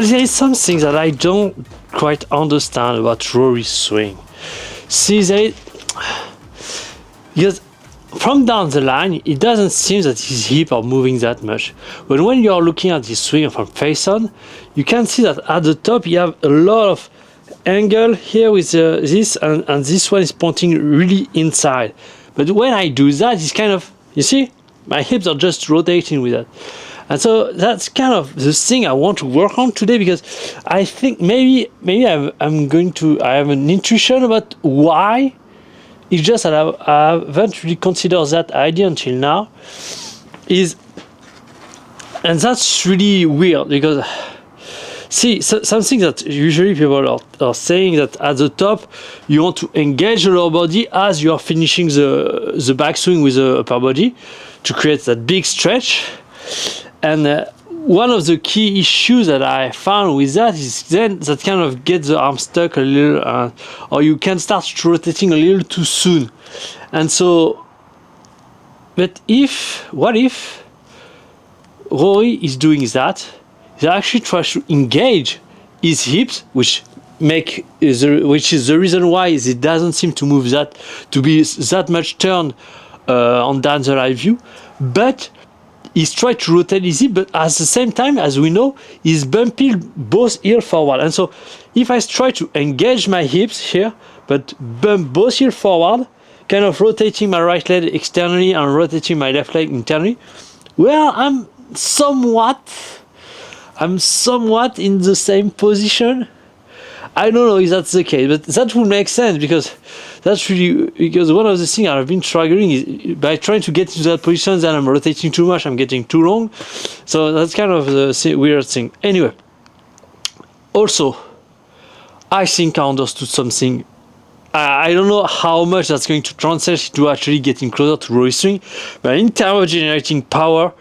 Well, there is something that I don't quite understand about Rory's swing. See, because from down the line, it doesn't seem that his hips are moving that much. But when you are looking at his swing from face on, you can see that at the top you have a lot of angle here with this, and this one is pointing really inside. But when I do that, it's kind of, you see, my hips are just rotating with that. And so that's kind of the thing I want to work on today, because I think maybe I have an intuition about why. It's just that I haven't really considered that idea until now. And that's really weird, because see, something that usually people are saying, that at the top you want to engage the lower body as you are finishing the backswing with the upper body to create that big stretch. And one of the key issues that I found with that is then that kind of gets the arm stuck a little, or you can start rotating a little too soon. And so, but what if Rory is doing that? He actually tries to engage his hips, which is the reason why it doesn't seem to move to be that much turned on down the live view, but he's trying to rotate his hip, but at the same time, as we know, he's bumping both heels forward. And so if I try to engage my hips here, but bump both heels forward, kind of rotating my right leg externally and rotating my left leg internally, well, I'm somewhat in the same position. I don't know if that's the case, but that would make sense, because one of the things I've been struggling is by trying to get into that position, then I'm rotating too much, I'm getting too long. So that's kind of the weird thing. Anyway, also, I think I understood something. I don't know how much that's going to translate to actually getting closer to Rory swing, but in terms of generating power,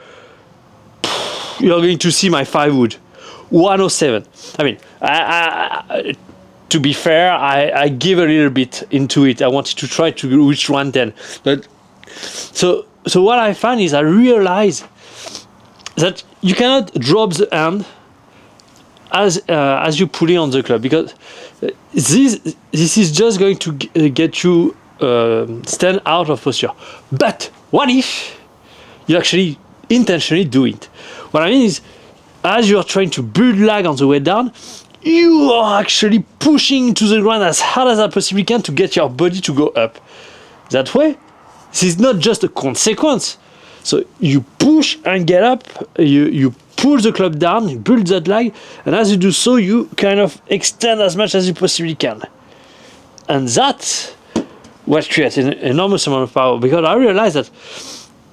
you're going to see my 5 wood 107. I mean, to be fair, I give a little bit into it. I wanted to try to reach 110, but so what I find is I realize that you cannot drop the hand as you pull it on the club, because this is just going to get you stand out of posture. But what if you actually intentionally do it? What I mean is, as you are trying to build lag on the way down, you are actually pushing to the ground as hard as I possibly can to get your body to go up. That way, this is not just a consequence. So you push and get up, you pull the club down, you build that lag, and as you do so, you kind of extend as much as you possibly can. And that's what creates an enormous amount of power, because I realized that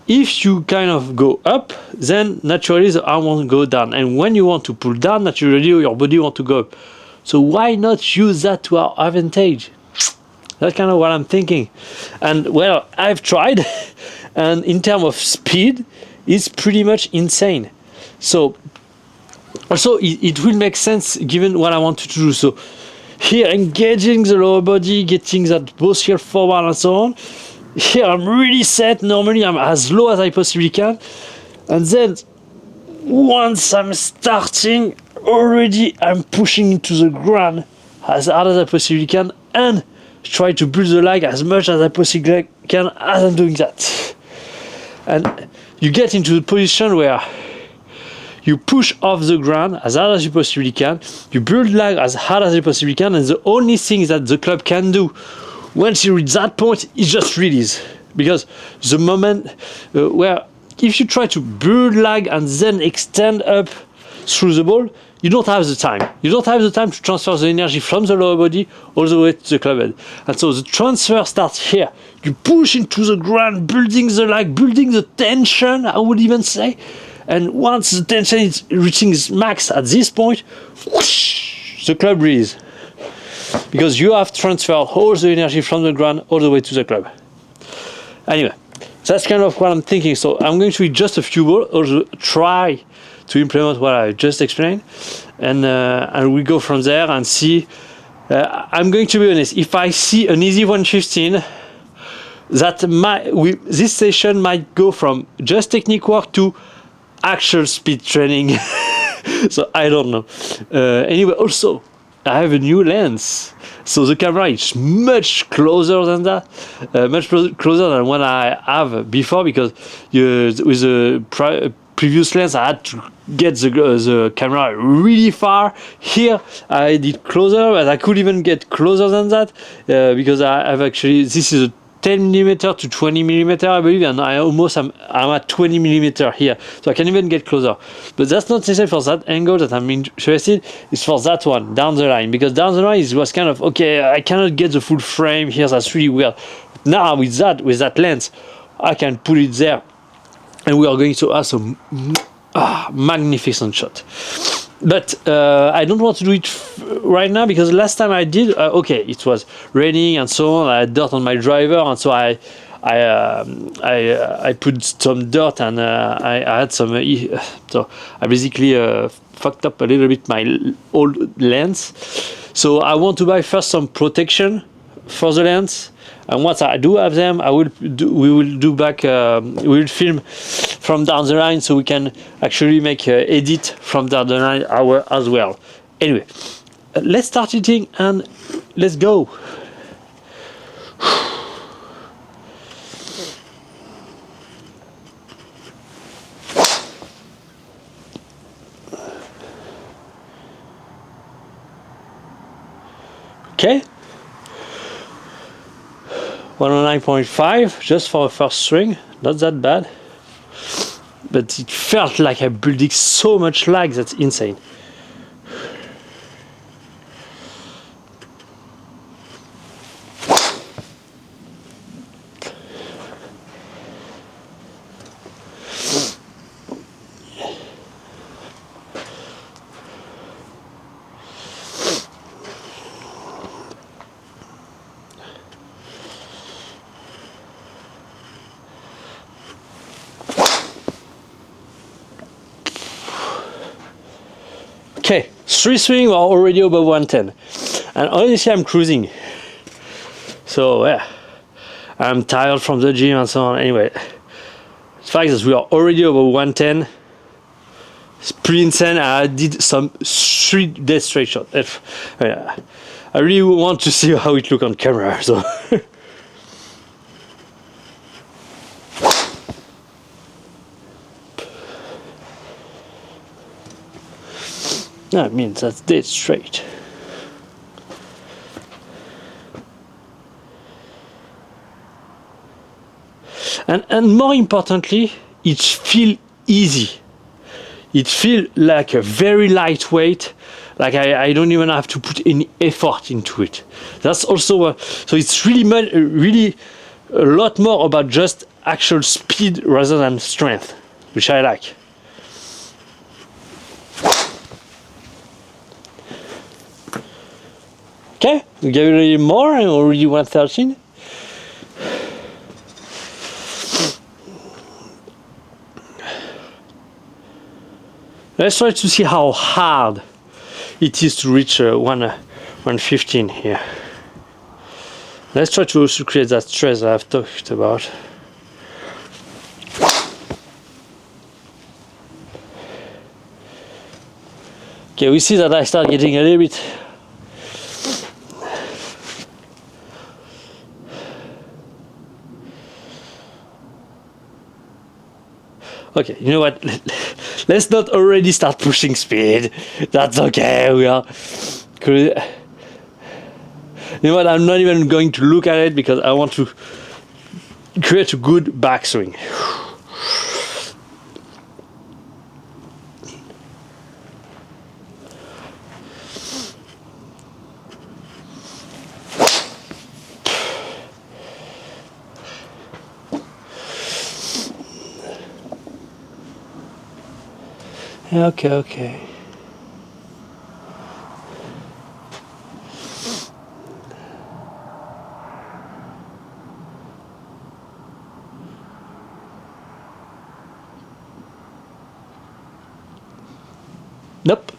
if you kind of go up, then naturally the arm won't go down. And when you want to pull down, naturally your body wants to go up. So why not use that to our advantage? That's kind of what I'm thinking. And well, I've tried, and in terms of speed, it's pretty much insane. So also it will make sense given what I wanted to do. So here, engaging the lower body, getting that both here forward and so on. Here I'm really set. Normally I'm as low as I possibly can, and then once I'm starting, already I'm pushing into the ground as hard as I possibly can, and try to build the lag as much as I possibly can as I'm doing that. And you get into the position where you push off the ground as hard as you possibly can, you build lag as hard as you possibly can, and the only thing that the club can do once you reach that point, it's just release. Because the moment where if you try to build lag and then extend up through the ball, you don't have the time. You don't have the time to transfer the energy from the lower body all the way to the club head. And so the transfer starts here. You push into the ground, building the lag, building the tension, I would even say. And once the tension is reaching its max at this point, whoosh, the club release. Because you have transferred all the energy from the ground all the way to the club. Anyway, that's kind of what I'm thinking. So I'm going to read just a few balls, or try to implement what I just explained, and we go from there and see. I'm going to be honest. If I see an easy 115, this session might go from just technique work to actual speed training. So I don't know. Anyway, also I have a new lens, so the camera is much closer than that, closer than what I have before, because with the previous lens I had to get the camera really far. Here I did closer, but I could even get closer than that, because I've actually, this is a 10mm to 20mm, I believe, and I'm at 20mm here, so I can even get closer. But that's not necessary for that angle that I'm interested. It's for that one down the line, because down the line it was kind of okay. I cannot get the full frame here. That's really weird. Now with that lens, I can put it there, and we are going to have some magnificent shot. But I don't want to do it right now, because last time I did, okay, it was raining and so on. I had dirt on my driver, and so I put some dirt, and I had some. So I basically fucked up a little bit my old lens. So I want to buy first some protection for the lens, and once I do have them, we will film from down the line, so we can actually make edit from down the line as well. Anyway, let's start eating and let's go. Okay. 109.5 just for a first swing, not that bad. But it felt like I'm building so much lag, that's insane. Okay, 3 swings are already above 110, and honestly I'm cruising. So yeah, I'm tired from the gym and so on. Anyway, the fact that we are already above 110, it's pretty insane. I did some 3 dead straight shots. I really want to see how it looks on camera. So. That means that's dead straight. And more importantly, it feels easy. It feels like a very lightweight, like I don't even have to put any effort into it. That's also so it's really a lot more about just actual speed rather than strength, which I like. Okay, we gave it a little more, and already 113. Let's try to see how hard it is to reach 115 here. Let's try to also create that stress that I've talked about. Okay, we see that I start getting a little bit. Okay, you know what? Let's not already start pushing speed. That's okay. We are. You know what? I'm not even going to look at it, because I want to create a good backswing. Okay. Nope.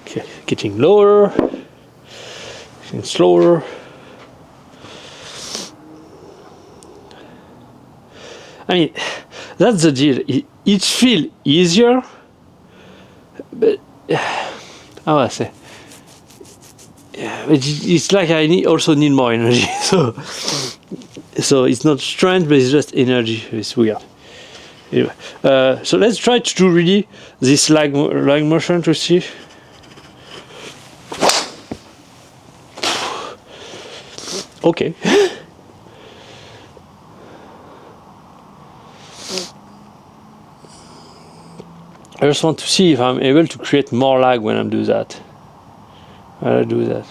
Okay, getting lower, getting slower. I mean, that's the deal. It feels easier, but how I say? Yeah, but it's like I also need more energy. So it's not strength, but it's just energy. It's weird. Anyway, so let's try to do really this lag motion to see. Okay. I just want to see if I'm able to create more lag when I do that. When I do that.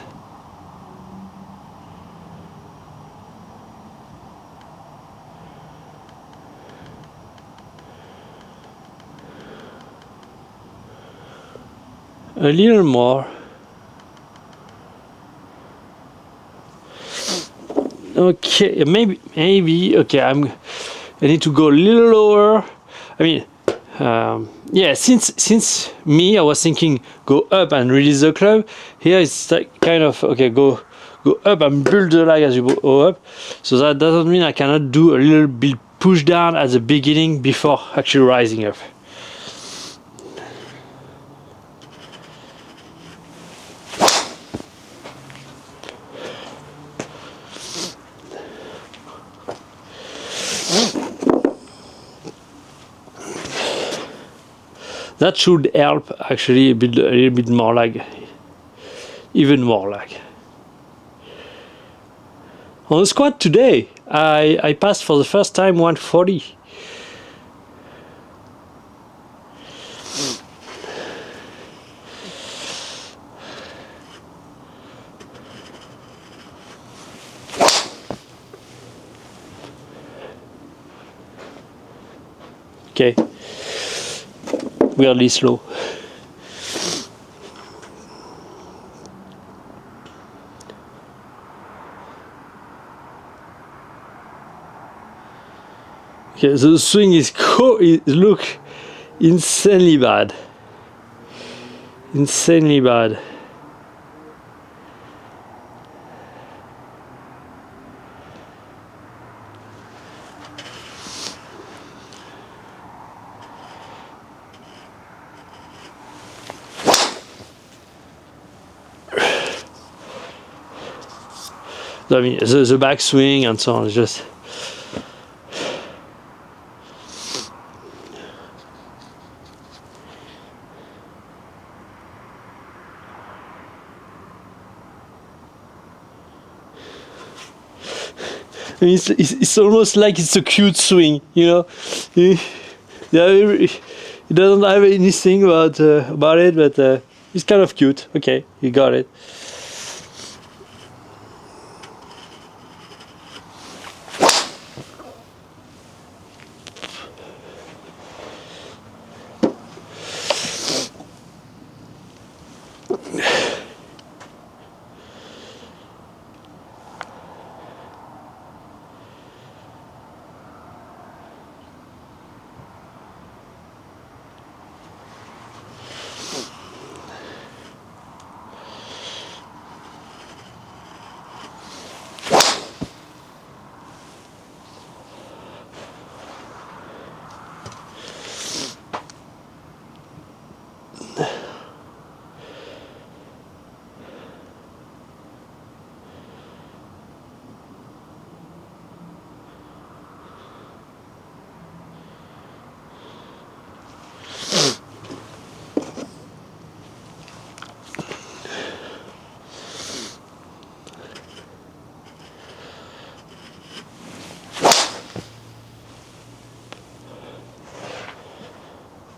A little more. Okay, maybe. Okay, I need to go a little lower. I mean, yeah. Since me, I was thinking go up and release the club. Here it's like kind of okay. Go up and build the lag as you go up. So that doesn't mean I cannot do a little bit push down at the beginning before actually rising up. That should help actually build a little bit more lag, even more lag. On the squat today, I passed for the first time 140. Okay, weirdly slow. Okay, so the swing it look insanely bad. Insanely bad. I mean, the backswing and so on is just. I mean, it's almost like it's a cute swing, you know. It doesn't have anything about it, but it's kind of cute. Okay, you got it.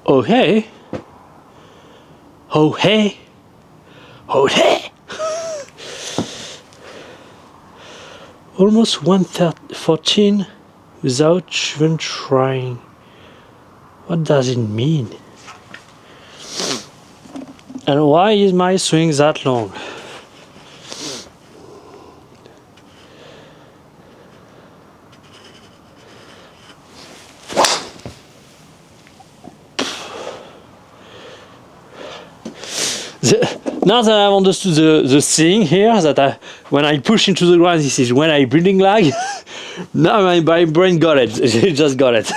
Oh hey. Oh hey. Oh hey. Almost 114 without even trying. What does it mean? And why is my swing that long? Now that I've understood the thing here, that when I push into the ground, this is when I breathing lag. Now my brain got it. It just got it.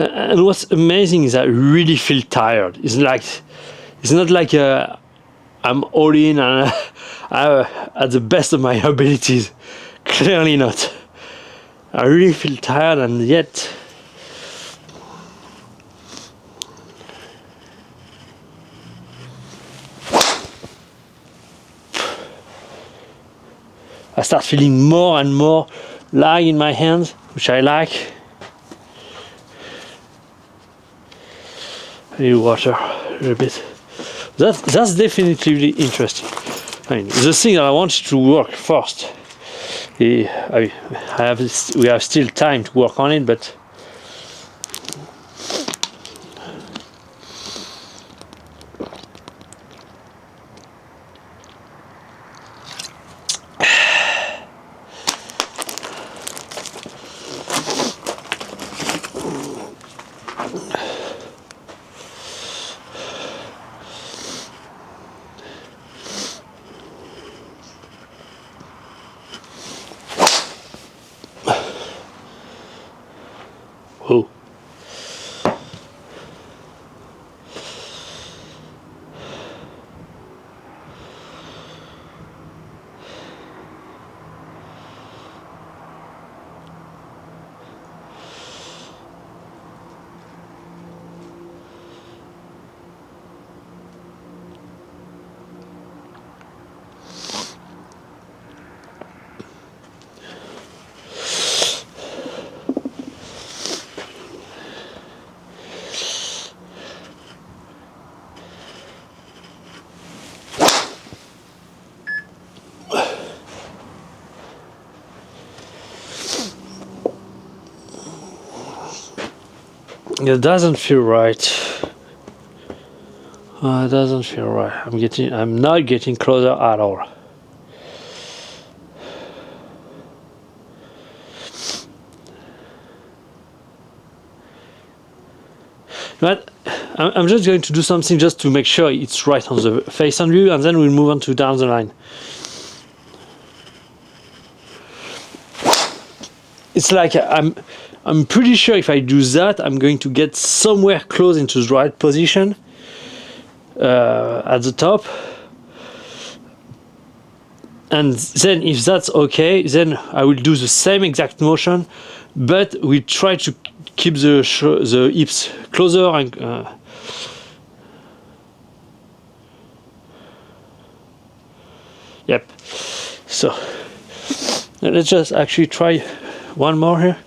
And what's amazing is I really feel tired. It's not like I'm all in and at the best of my abilities. Clearly not. I really feel tired, and yet I start feeling more and more lag in my hands, which I like. I need water a little bit. That's definitely really interesting. I mean, the thing that I wanted to work first. We have still time to work on it, but oh. It doesn't feel right. It doesn't feel right. I'm not getting closer at all. But I'm just going to do something just to make sure it's right on the face on view, and then we'll move on to down the line. It's like I'm pretty sure if I do that, I'm going to get somewhere close into the right position at the top. And then if that's okay, then I will do the same exact motion, but we try to keep the hips closer and yep. So let's just actually try one more here.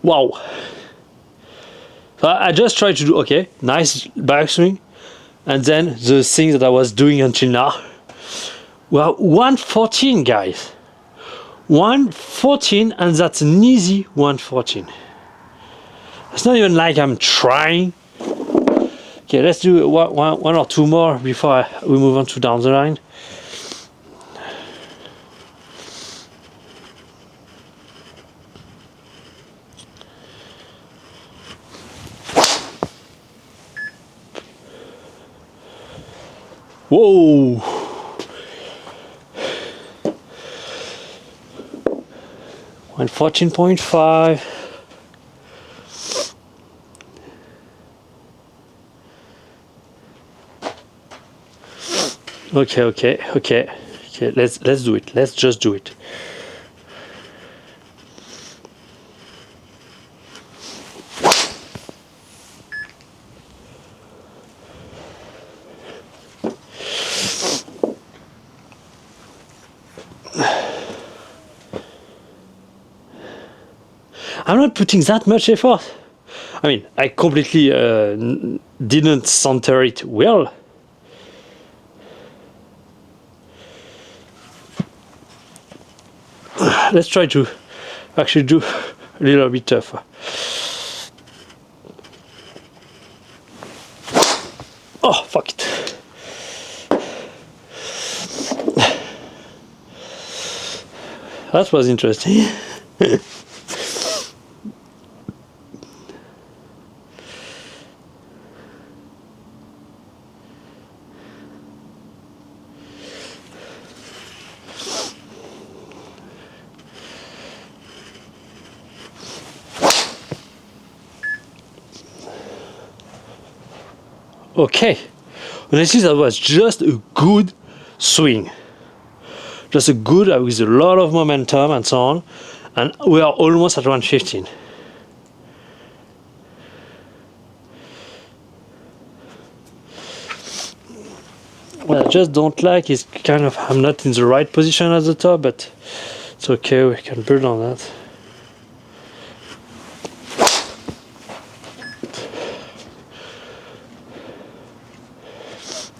Wow. So I just tried to do, okay, nice backswing, and then the thing that I was doing until now. Well, 114, guys. 114, and that's an easy 114. It's not even like I'm trying. Okay, let's do one or two more before we move on to down the line. Whoa! 114.5. Okay. Let's do it. Let's just do it. I'm not putting that much effort. I mean, I completely didn't center it well. Let's try to actually do a little bit tougher. Oh, fuck it. That was interesting. Okay, honestly, that was just a good swing. Just a good, with a lot of momentum and so on. And we are almost at 115. What I just don't like is kind of, I'm not in the right position at the top, but it's okay, we can build on that.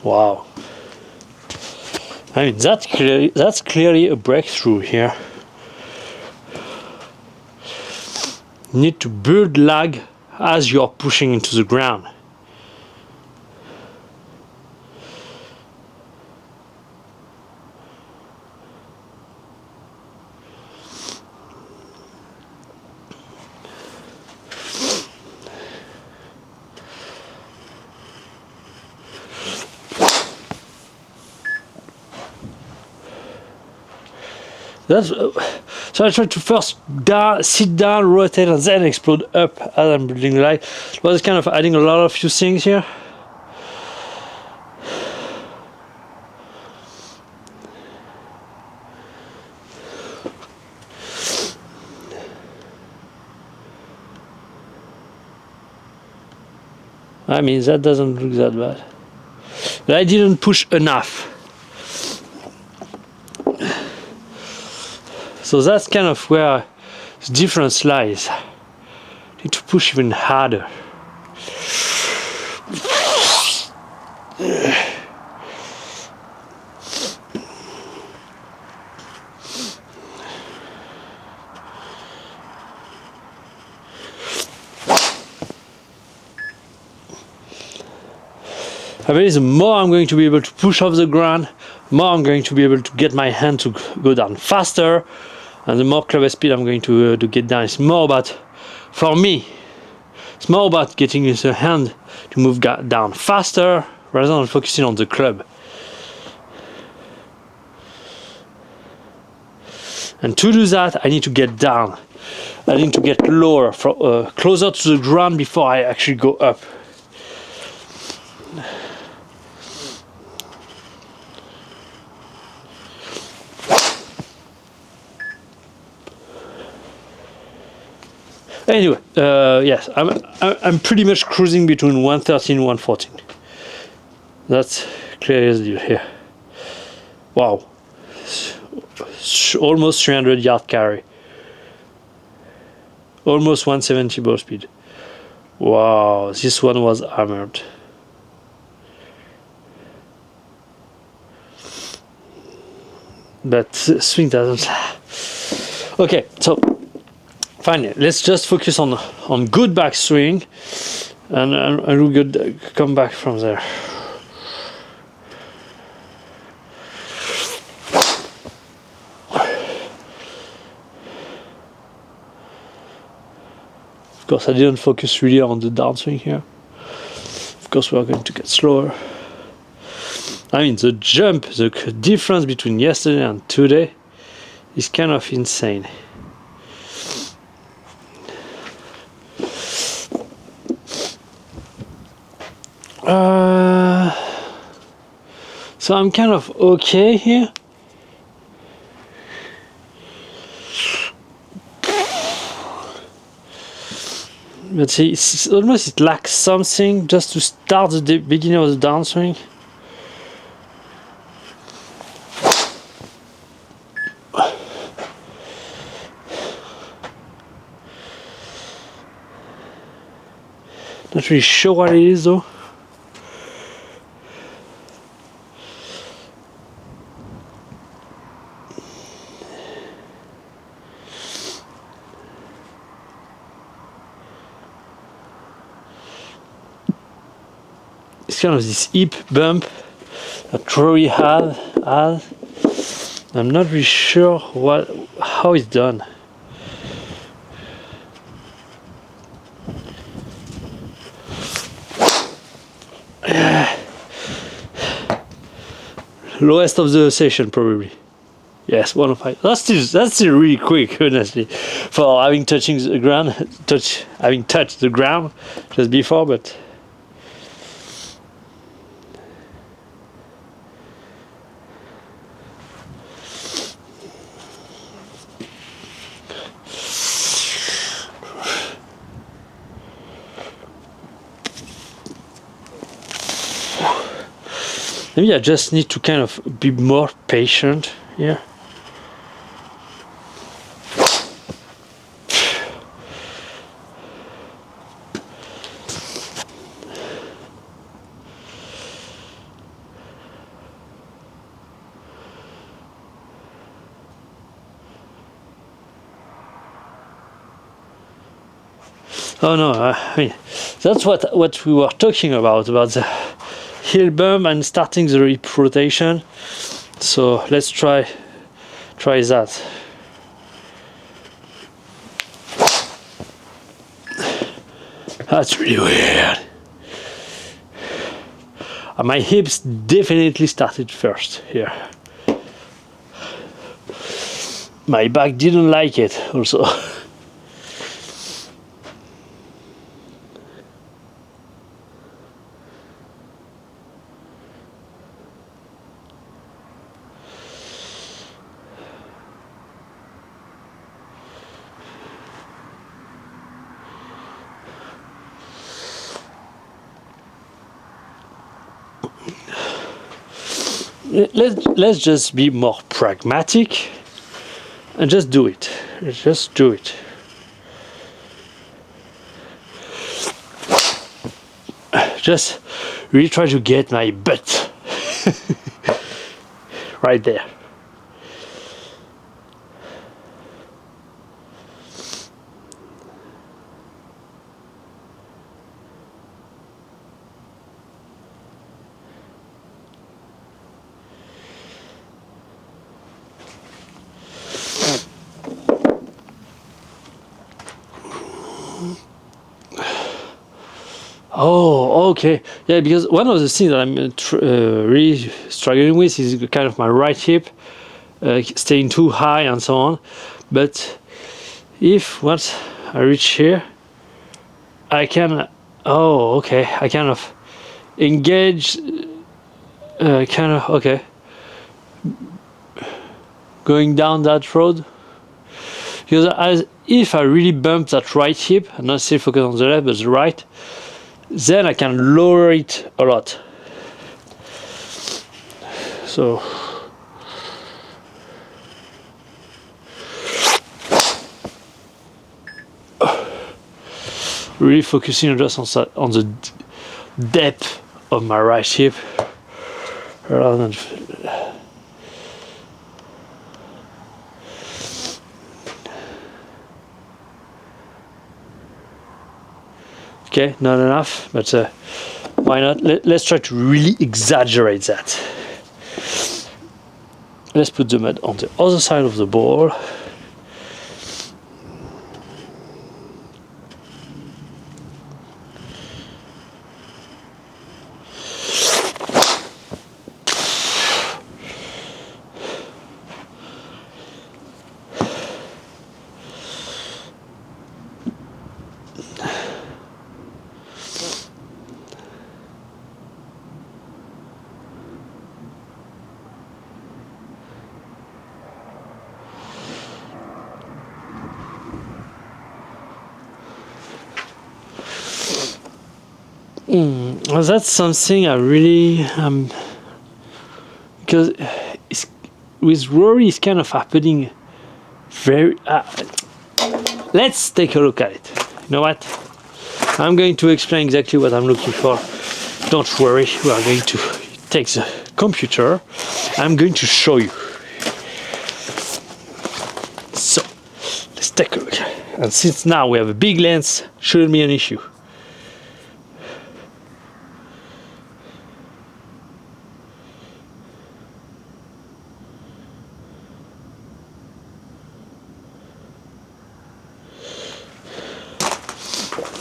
Wow. I mean, that's clearly a breakthrough here. You need to build lag as you're pushing into the ground. So I try to first sit down, rotate, and then explode up as I'm building the lag. It was kind of adding a lot of few things here. I mean, that doesn't look that bad. But I didn't push enough. So that's kind of where the difference lies. You need to push even harder. I believe the more I'm going to be able to push off the ground, more I'm going to be able to get my hand to go down faster, and the more club speed I'm going to get down. It's more about, for me, it's more about getting the hand to move down faster rather than focusing on the club. And to do that, I need to get down. I need to get lower, closer to the ground before I actually go up. Anyway, yes, I'm pretty much cruising between 113 and 114. That's clear as deal here. Wow, almost 300 yard carry, almost 170 ball speed. Wow, this one was hammered. But swing doesn't. Okay, so. Finally, let's just focus on good backswing, and we could come back from there. Of course, I didn't focus really on the downswing here. Of course, we are going to get slower. I mean, the jump, the difference between yesterday and today is kind of insane. So I'm kind of okay here. But see, it's almost it lacks something just to start the beginning of the downswing. not really sure what it is though. It's kind of this hip bump that Troy had. I'm not really sure how it's done. Lowest of the session probably. Yes, 105. That's still really quick, honestly, for having touched the ground just before, but. Maybe I just need to kind of be more patient here. Oh no, I mean, that's what we were talking about the heel bump and starting the hip rotation. So let's try that. That's really weird. My hips definitely started first here. My back didn't like it also. Let's just be more pragmatic and just do it. Just do it. Just really try to get my butt right there. Oh, okay. Yeah, because one of the things that I'm really struggling with is kind of my right hip staying too high and so on. But if once I reach here, I can, oh, okay, I kind of engage, okay, going down that road. Because if I really bump that right hip, and not still focus on the left, but the right, then I can lower it a lot. So really focusing just on the depth of my right hip rather than okay, not enough, but why not? Let's try to really exaggerate that. Let's put the mat on the other side of the ball. Well, that's something I really because with Rory it's kind of happening very let's take a look at it. You know what, I'm going to explain exactly what I'm looking for. Don't worry, we are going to take the computer. I'm going to show you. So, let's take a look. And since now we have a big lens, shouldn't be an issue.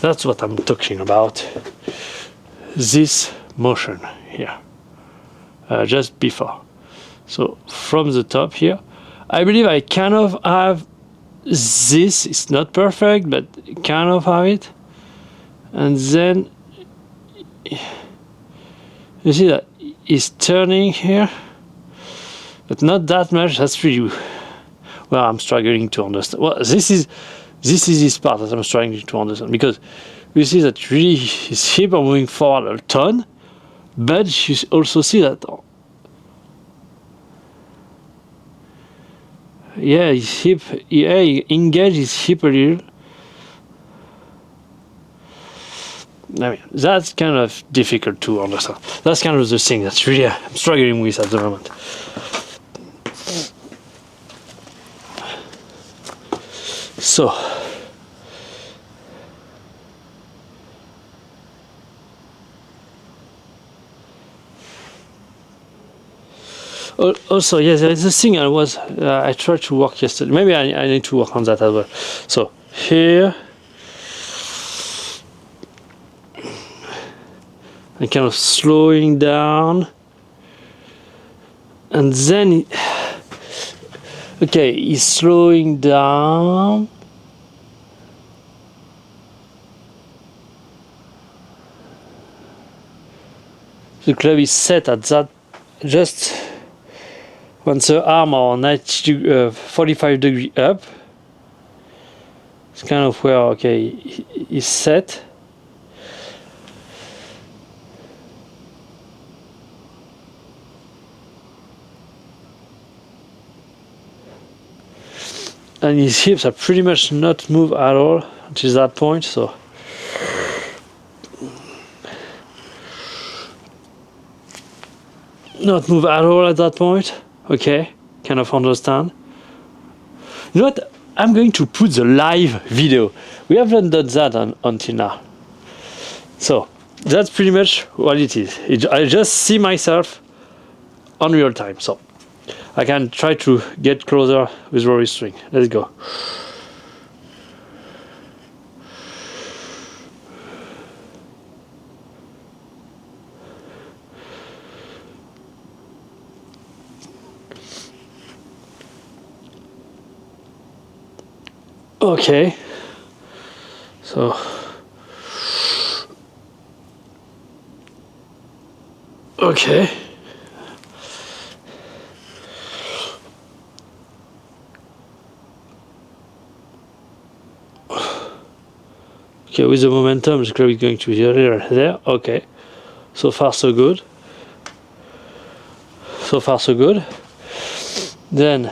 That's what I'm talking about. This motion here, just before. So from the top here, I believe I kind of have this. It's not perfect, but kind of have it. And then you see that it's turning here, but not that much. That's really well. I'm struggling to understand. Well, this is this part that I'm struggling to understand, because you see that really his hip are moving forward a ton, but you also see that his hip, he engaged his hip a little. I mean, that's kind of difficult to understand. That's kind of the thing that's really I'm struggling with at the moment. So also, yes, there is a thing I tried to work yesterday. Maybe I need to work on that as well. So here, I'm kind of slowing down, and then okay, he's slowing down. The club is set at that, just once the arm are 45 degree up. It's kind of where, okay, he's set. And his hips are pretty much not moved at all until that point, so not move at all at that point. Okay, kind of understand. You know what? I'm going to put the live video. We haven't done that until now. So that's pretty much what it is. I just see myself on real time. So I can try to get closer with Rory string. Let's go. Okay, so okay, with the momentum, the club is going to here, there. Okay, so far so good. So far so good. Then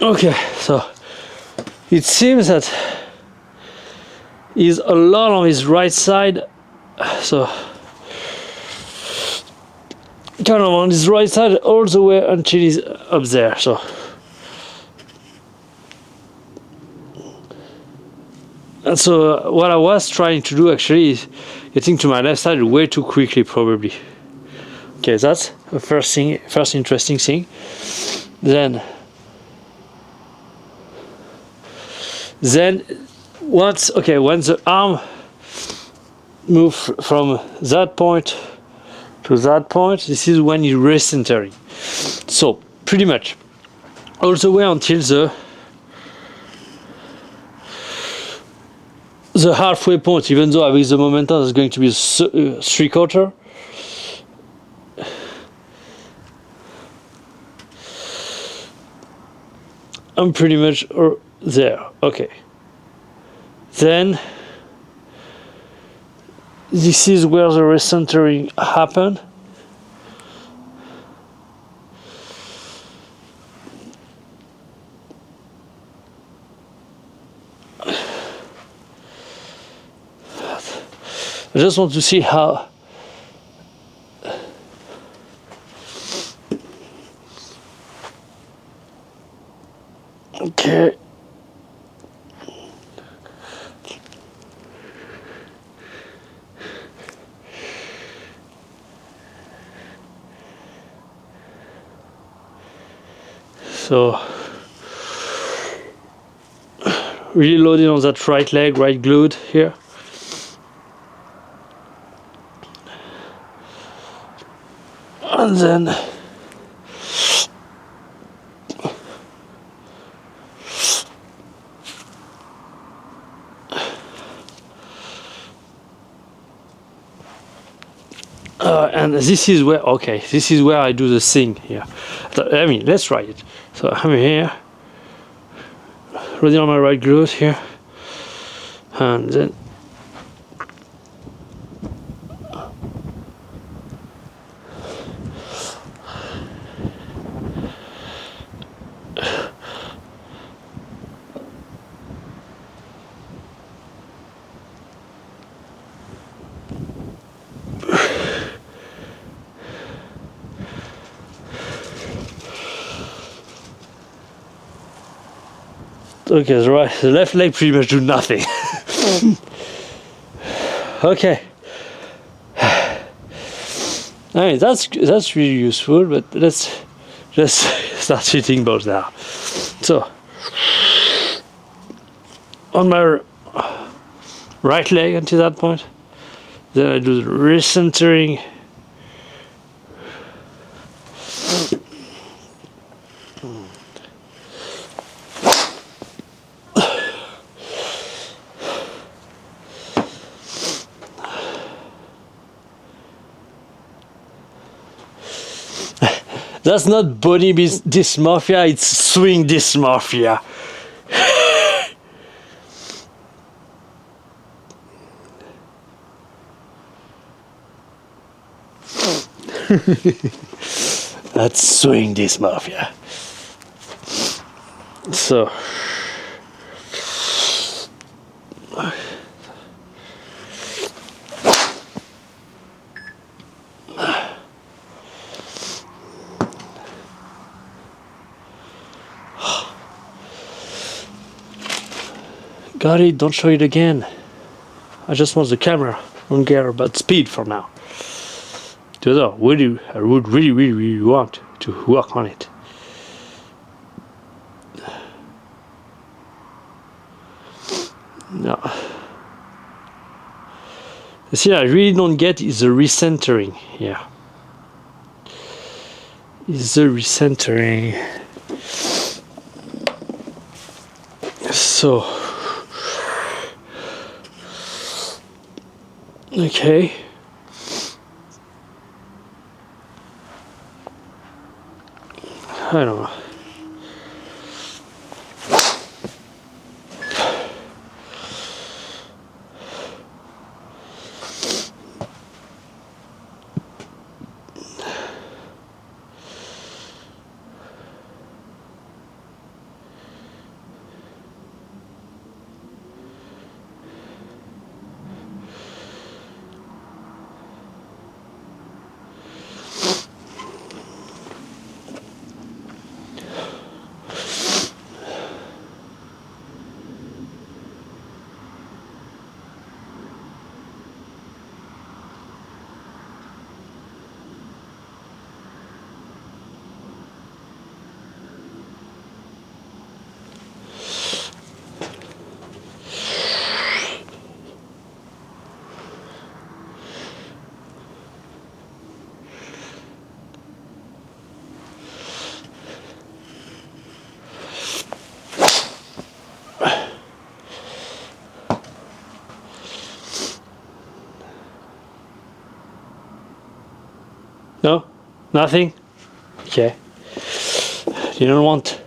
okay, so it seems that he's a lot on his right side, so kind of on his right side all the way until he's up there. So and so what I was trying to do actually is getting to my left side way too quickly, probably. Okay, that's the first interesting thing. Then once the arm move from that point to that point, this is when you're recentering. So pretty much all the way until the halfway point, even though with the momentum is going to be 3/4. I'm pretty much there. Okay. Then this is where the recentering happened. I just want to see how. Okay. So really loaded on that right leg, right glute here. And then and this is where, okay, this is where I do the thing here. I mean, let's try it. So I'm here, really on my right glute here, and then okay, the left leg pretty much do nothing. Okay. I mean, that's really useful, but let's just start hitting both now. So on my right leg until that point, then I do the recentering. That's not body dysmorphia, it's swing dysmorphia. That's swing dysmorphia. So got it, don't show it again. I just want the camera. I don't care about speed for now. I would really want to work on it. No. The thing I really don't get is the recentering here. Is the recentering. So. Okay. I don't know. No? Nothing? Okay. You don't want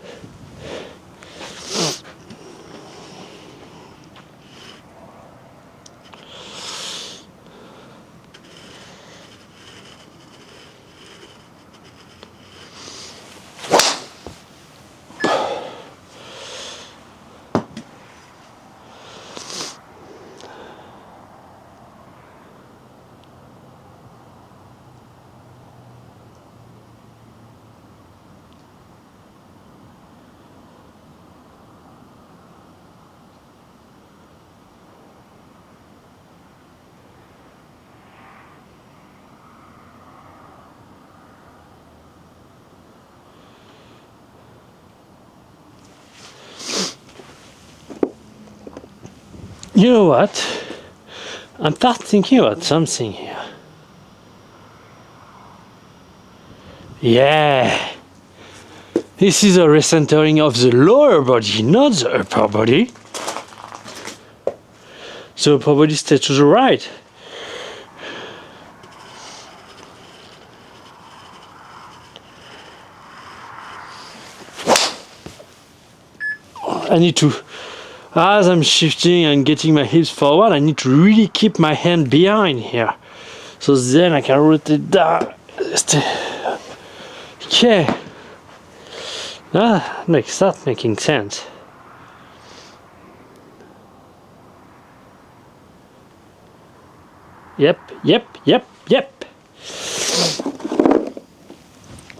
You know what? I'm start thinking about something here. Yeah. This is a recentering of the lower body, not the upper body. The upper body stays to the right. I need to, as I'm shifting and getting my hips forward, I need to really keep my hand behind here. So then I can rotate down. Okay. That making sense. Yep.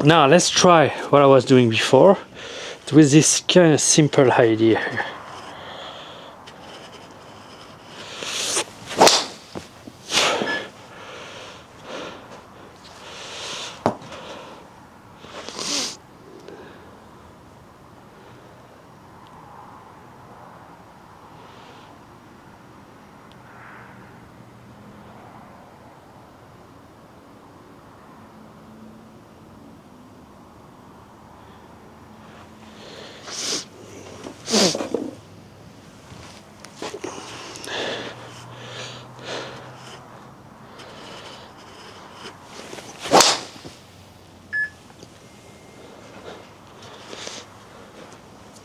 Now let's try what I was doing before with this kind of simple idea here.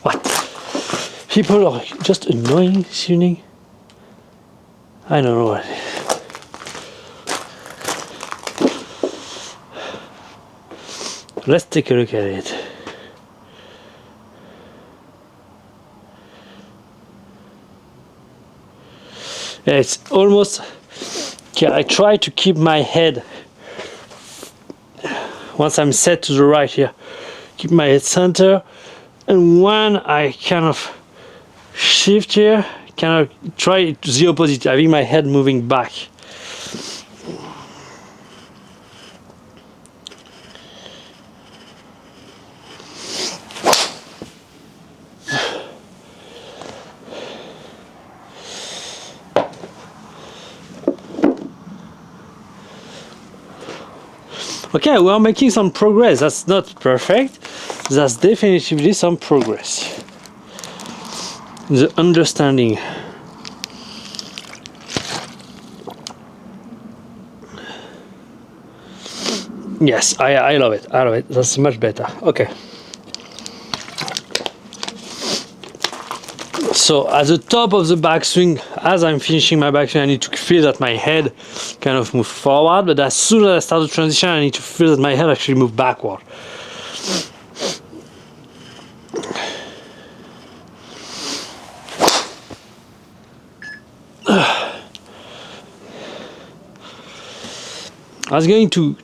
What? People are just annoying this evening. I don't know what. Let's take a look at it. Yeah, it's almost. Okay, I try to keep my head. Once I'm set to the right here, keep my head center, and when I kind of shift here, kind of try the opposite, having my head moving back. Okay, we are making some progress. That's not perfect. That's definitively some progress. The understanding. Yes, I love it. I love it. That's much better. Okay. So at the top of the backswing, as I'm finishing my backswing, I need to feel that my head kind of move forward. But as soon as I start the transition, I need to feel that my head actually move backward. I was going to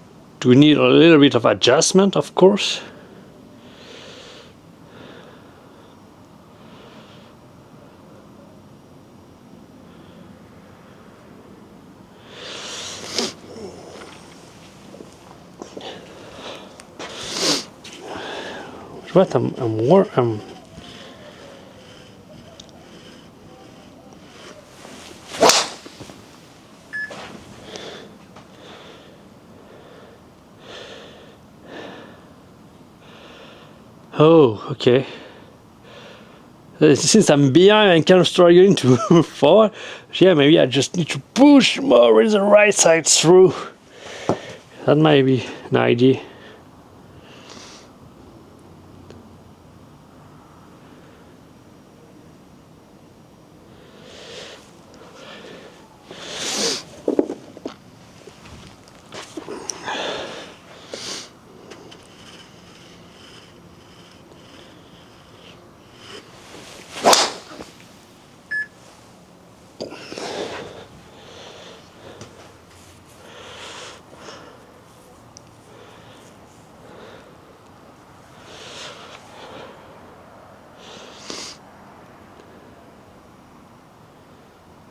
need a little bit of adjustment, of course. What I'm Oh, okay. Since I'm behind and kind of struggling to move forward, yeah, maybe I just need to push more with the right side through. That might be an idea.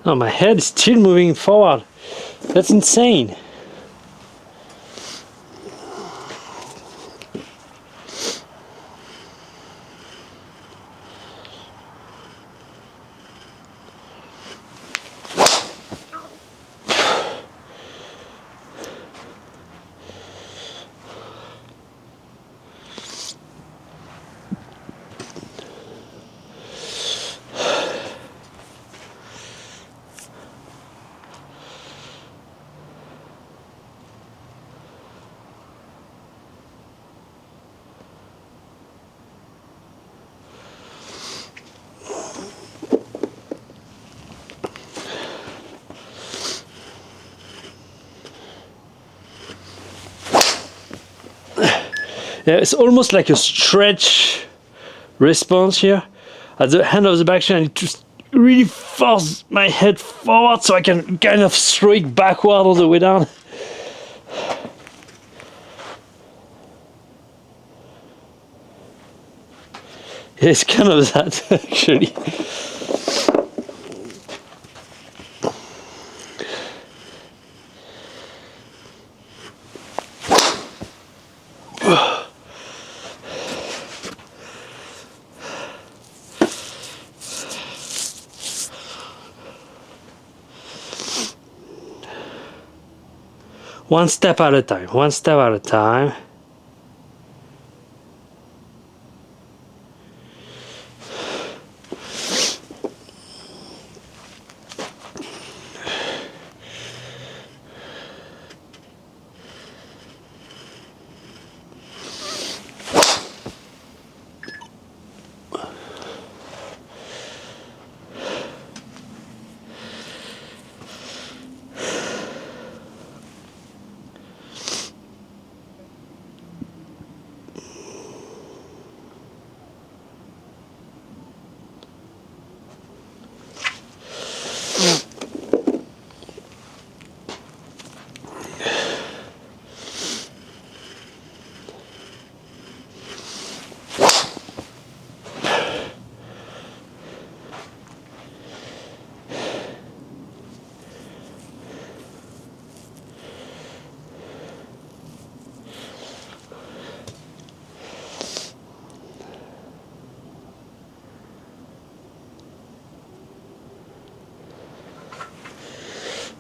Oh, my head is still moving forward. That's insane. Yeah, it's almost like a stretch response here at the end of the back chain. It just really force my head forward so I can kind of throw it backward all the way down. Yeah, it's kind of that actually. One step at a time, one step at a time.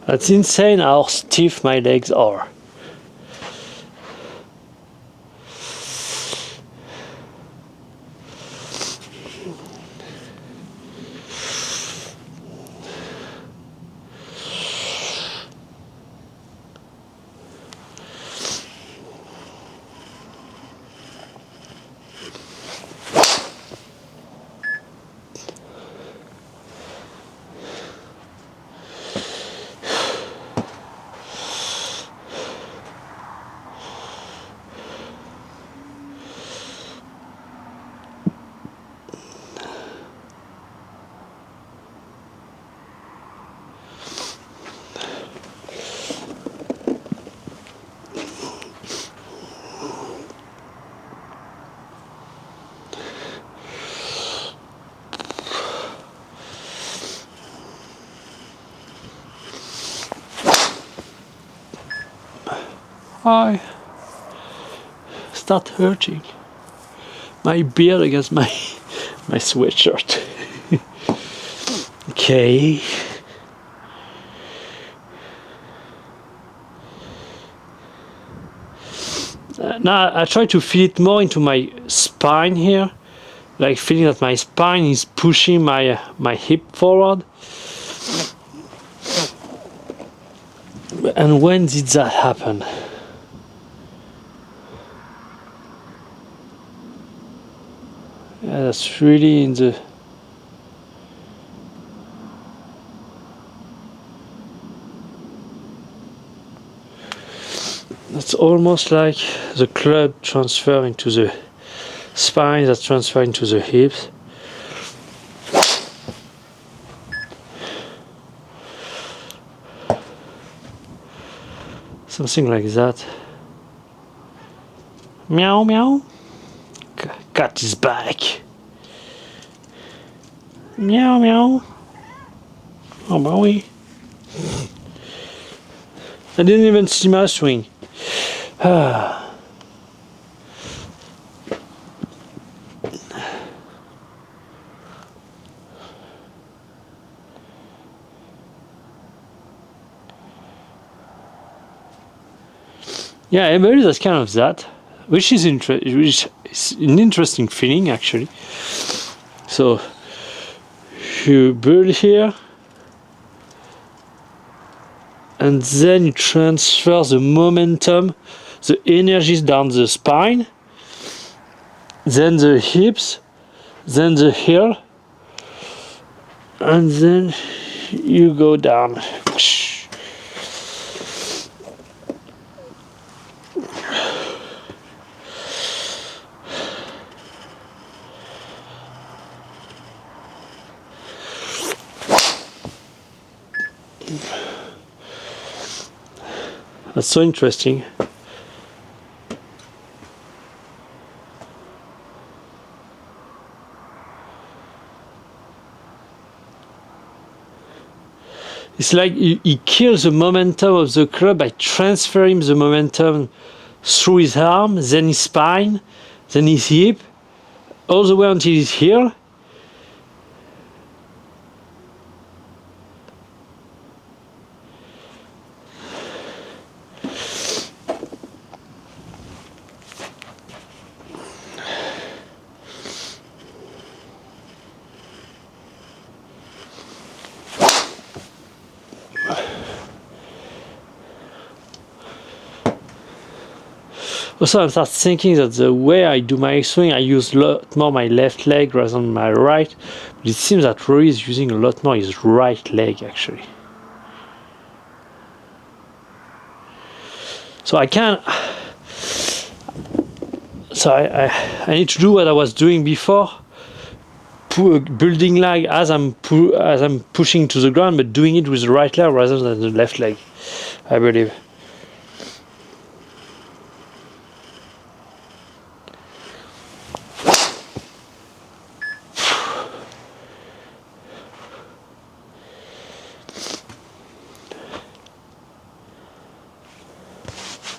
That's insane how stiff my legs are. I start hurting my beard against my sweatshirt. Okay. Now I try to feel it more into my spine here, like feeling that my spine is pushing my hip forward. And when did that happen? Yeah, that's really in the... That's almost like the club transfer into the spine, that transfer into the hips. Something like that. Meow meow. Cat is back. Meow meow. Oh boy. I didn't even see my swing. Yeah, I believe that's kind of that, which is an interesting feeling actually. So you build here, and then you transfer the momentum, the energies down the spine, then the hips, then the heel, and then you go down. That's so interesting. It's like he kills the momentum of the club by transferring the momentum through his arm, then his spine, then his hip, all the way until his heel. Also, I start thinking that the way I do my swing, I use a lot more my left leg rather than my right. But it seems that Rory is using a lot more his right leg, actually. So I can. So I need to do what I was doing before, building leg as I'm pushing to the ground, but doing it with the right leg rather than the left leg, I believe.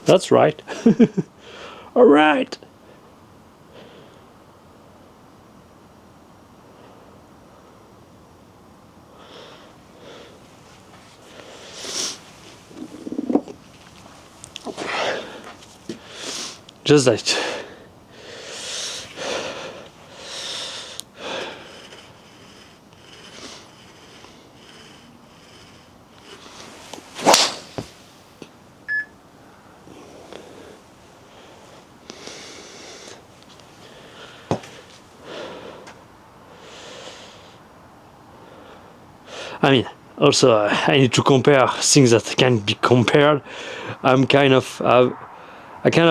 That's right. All right. Just that. I mean, also I need to compare things that can be compared. I kind of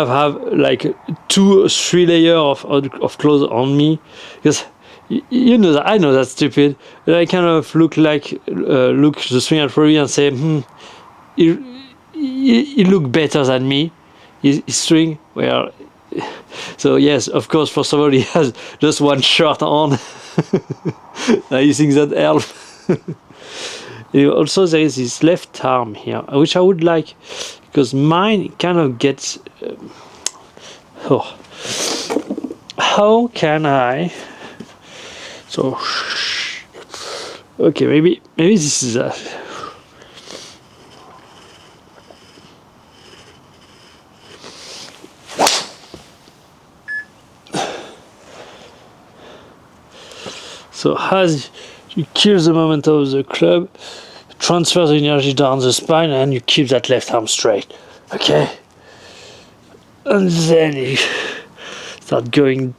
have like 2 or 3 layers of clothes on me, because you know that I know that's stupid, but I kind of look the swing at Rory and say, he look better than me. His swing, well, so yes, of course, for somebody who has just one shirt on, I think that helps. Also, there is this left arm here, which I would like, because mine kind of gets. How can I? So, okay, maybe this is a. So as you kill the momentum of the club, transfer the energy down the spine, and you keep that left arm straight. Okay? And then you start going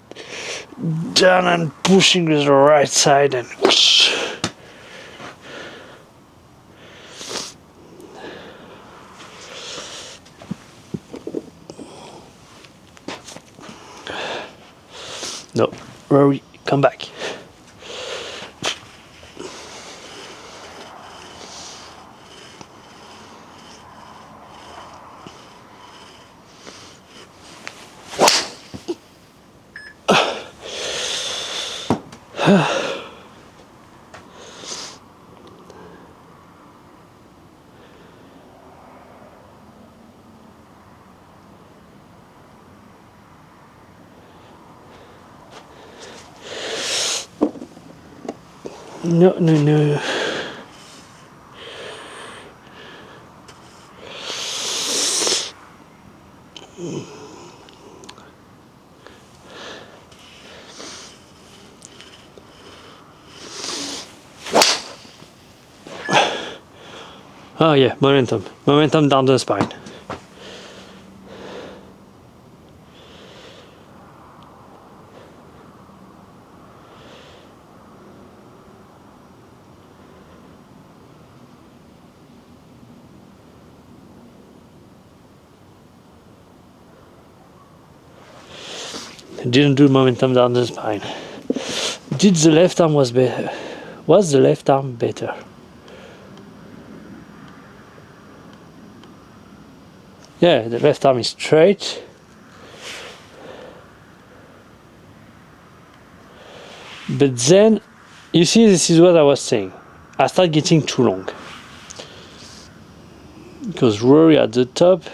down and pushing with the right side, and whoosh. No, Rory, come back. No. Oh yeah, momentum down the spine. Didn't do momentum down the spine. Did the left arm was better? Was the left arm better? Yeah, the left arm is straight. But then, you see, this is what I was saying. I start getting too long. Because Rory at the top,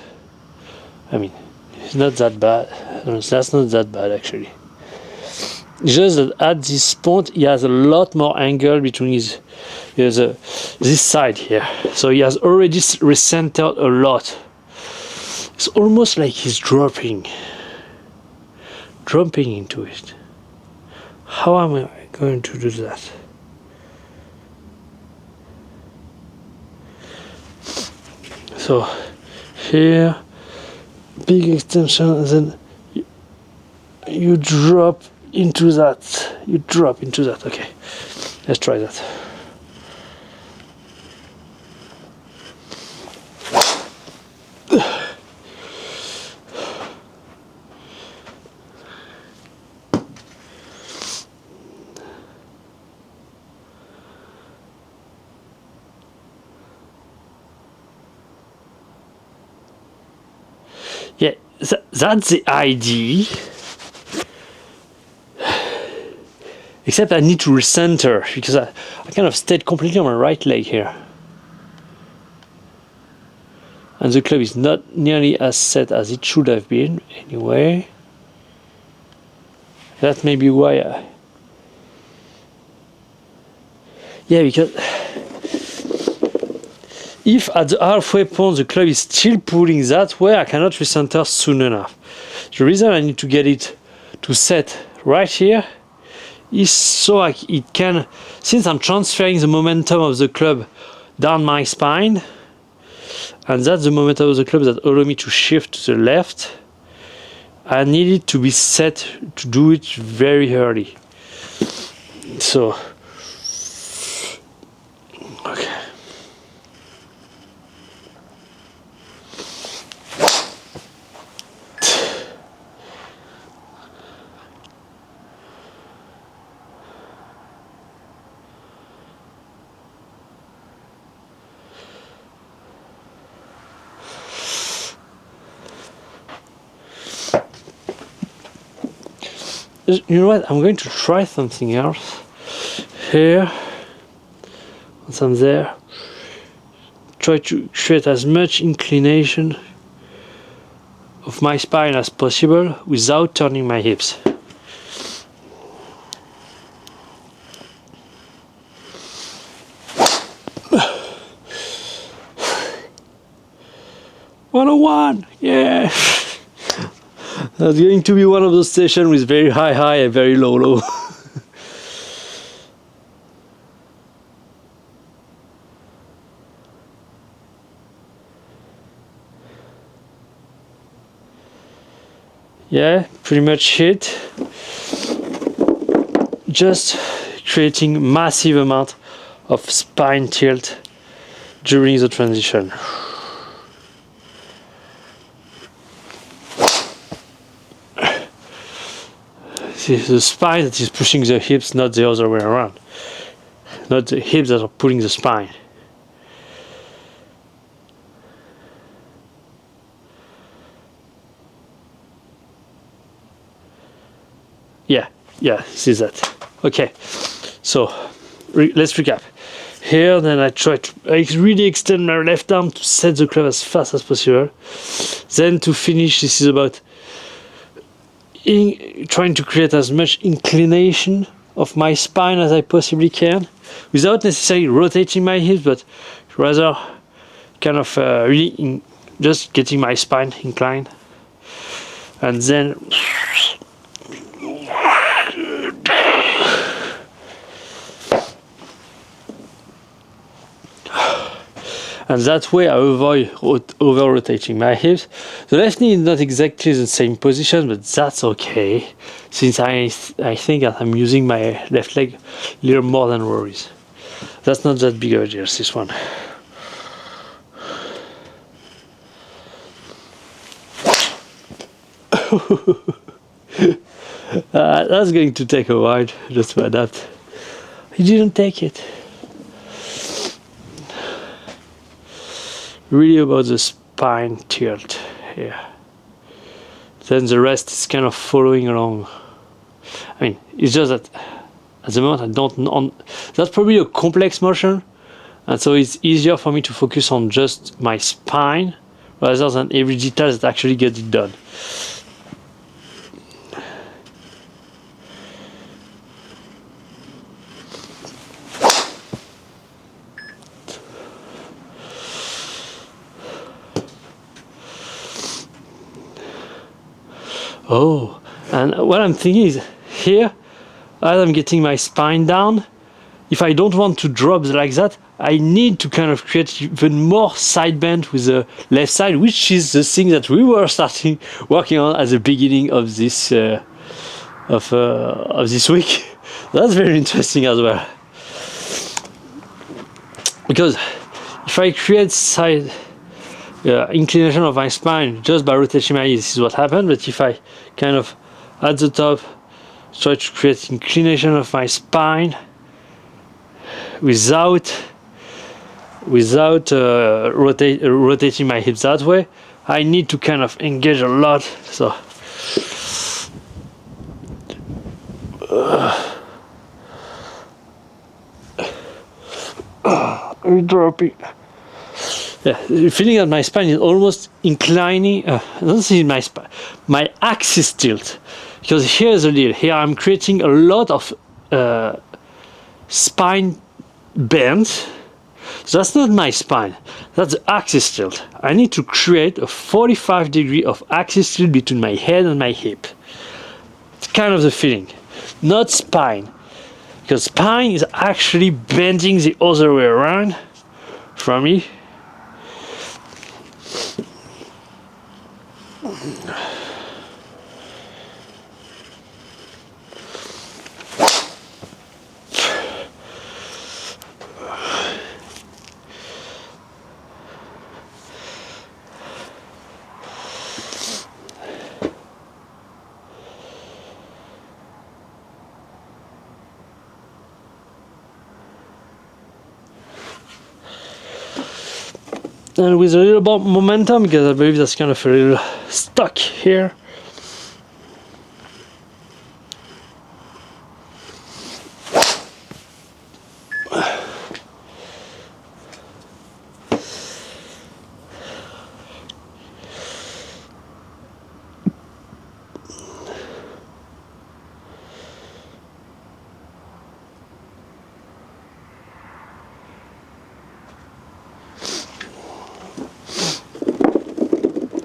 I mean, it's not that bad. That's not that bad actually. Just that at this point, he has a lot more angle between his, this side here. So he has already recentered a lot. It's almost like he's dropping into it. How am I going to do that? So here, big extension, and then you drop into that. Okay, let's try that. Yeah, that's the idea. Except I need to recenter because I kind of stayed completely on my right leg here. And the club is not nearly as set as it should have been anyway. That may be why yeah, because if at the halfway point the club is still pulling that way, I cannot recenter soon enough. The reason I need to get it to set right here is so it can, since I'm transferring the momentum of the club down my spine, and that's the momentum of the club that allows me to shift to the left, I need it to be set to do it very early. So, okay. You know what? I'm going to try something else. Here, once I'm there, try to create as much inclination of my spine as possible without turning my hips. One-on-one, yeah. That's going to be one of those stations with very high and very low. Yeah, pretty much hit. Just creating massive amount of spine tilt during the transition. It's the spine that is pushing the hips, not the other way around. Not the hips that are pulling the spine. Yeah, see that. Okay, so let's recap. Here, then I really extend my left arm to set the club as fast as possible. Then to finish, this is about trying to create as much inclination of my spine as I possibly can, without necessarily rotating my hips, but rather kind of really just getting my spine inclined. And then that way I avoid over-rotating my hips. The left knee is not exactly the same position, but that's okay, since I think that I'm using my left leg a little more than Rory's. That's not that big of a deal, this one. That's going to take a while just to adapt. He didn't take it. Really about the spine tilt. here. Then the rest is kind of following along. I mean, it's just that at the moment I don't know. That's probably a complex motion, and so it's easier for me to focus on just my spine rather than every detail that actually gets it done. Oh, and what I'm thinking is here, as I'm getting my spine down, if I don't want to drop like that, I need to kind of create even more side bend with the left side, which is the thing that we were working on at the beginning of this this week. That's very interesting as well, because if I create side inclination of my spine just by rotating my knees, this is what happened. But if I kind of at the top try to create inclination of my spine without rotating my hips that way, I need to kind of engage a lot. So dropping. Yeah, feeling that my spine is almost inclining. I don't see my spine, my axis tilt, because here's the deal. Here I'm creating a lot of spine bend. So that's not my spine. That's the axis tilt. I need to create a 45 degree of axis tilt between my head and my hip. It's kind of the feeling, not spine, because spine is actually bending the other way around from me. And with a little bit momentum, because I believe that's kind of a little stuck here.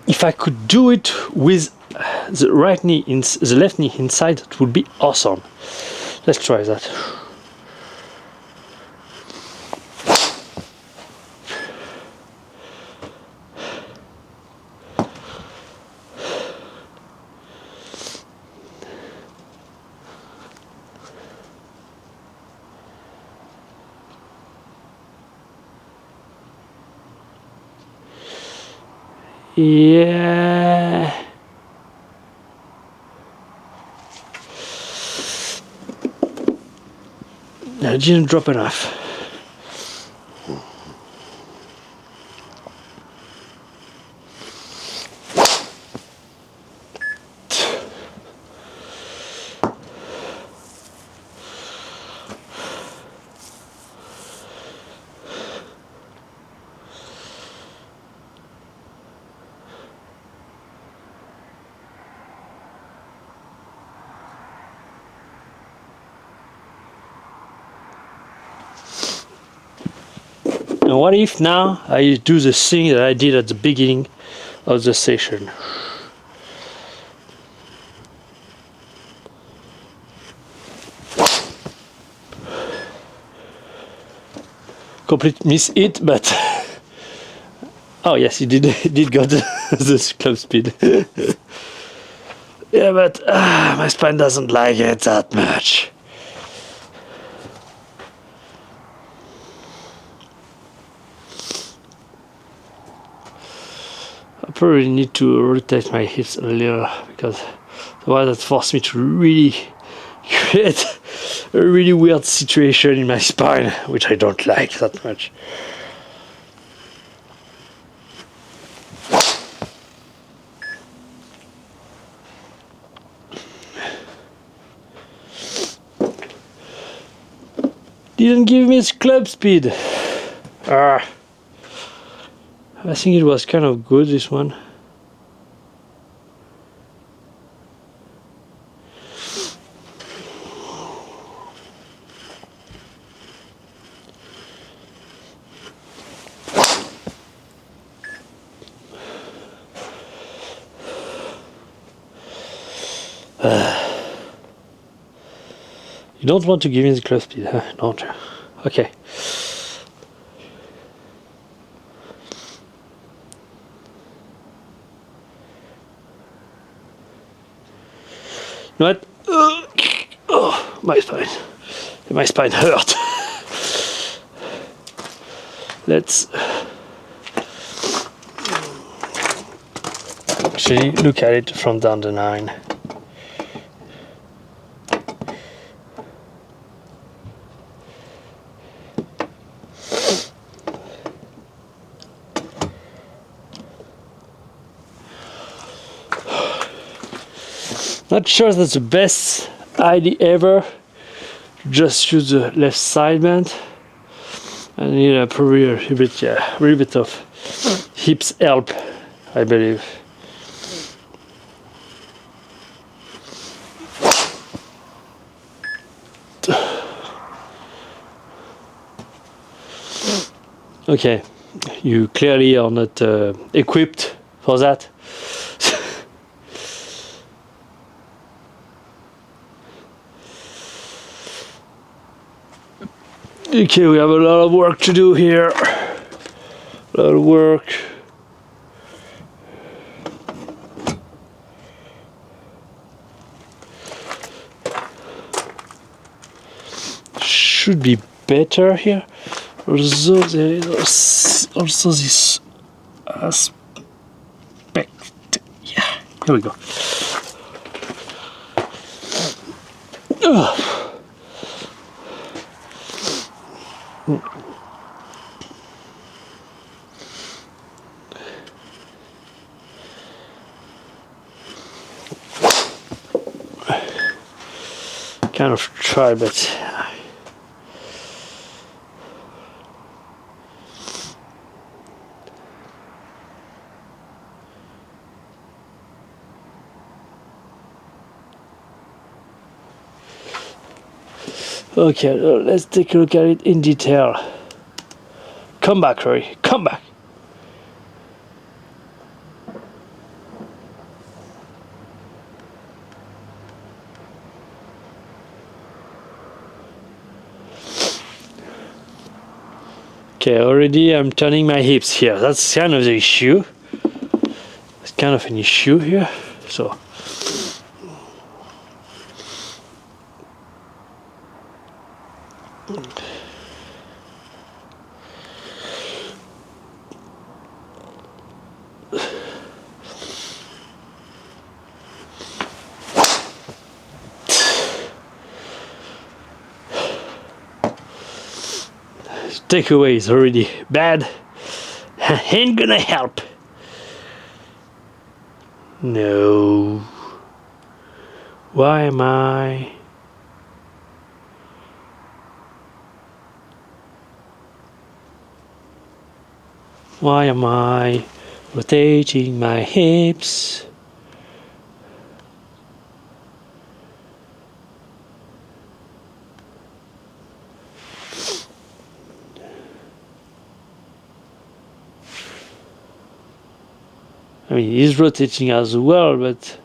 If I could do it with the right knee, the left knee inside, it would be awesome. Let's try that. Yeah. I didn't drop enough. And what if now I do the thing that I did at the beginning of the session? Complete miss it, but oh yes, it did got the club speed. Yeah, but my spine doesn't like it that much. I probably need to rotate my hips a little, because otherwise that forced me to really create a really weird situation in my spine, which I don't like that much. Didn't give me club speed. I think it was kind of good, this one. You don't want to give me the club speed, huh? Don't you? Okay. You know what? Oh, my spine. My spine hurt. Let's actually look at it from down the line. Not sure that's the best idea ever. Just use the left side band. I need probably a little bit of hips help, I believe. Okay, you clearly are not equipped for that. Okay, we have a lot of work to do here. A lot of work. Should be better here. Although there is also this aspect. Yeah, here we go. Ugh. Kind of try, but okay, let's take a look at it in detail. Come back, Rory. Come back. Okay, already I'm turning my hips here. That's kind of the issue. It's kind of an issue here. So takeaway is already bad. Ain't gonna help. No. Why am I? Why am I rotating my hips? I mean, he's rotating as well, but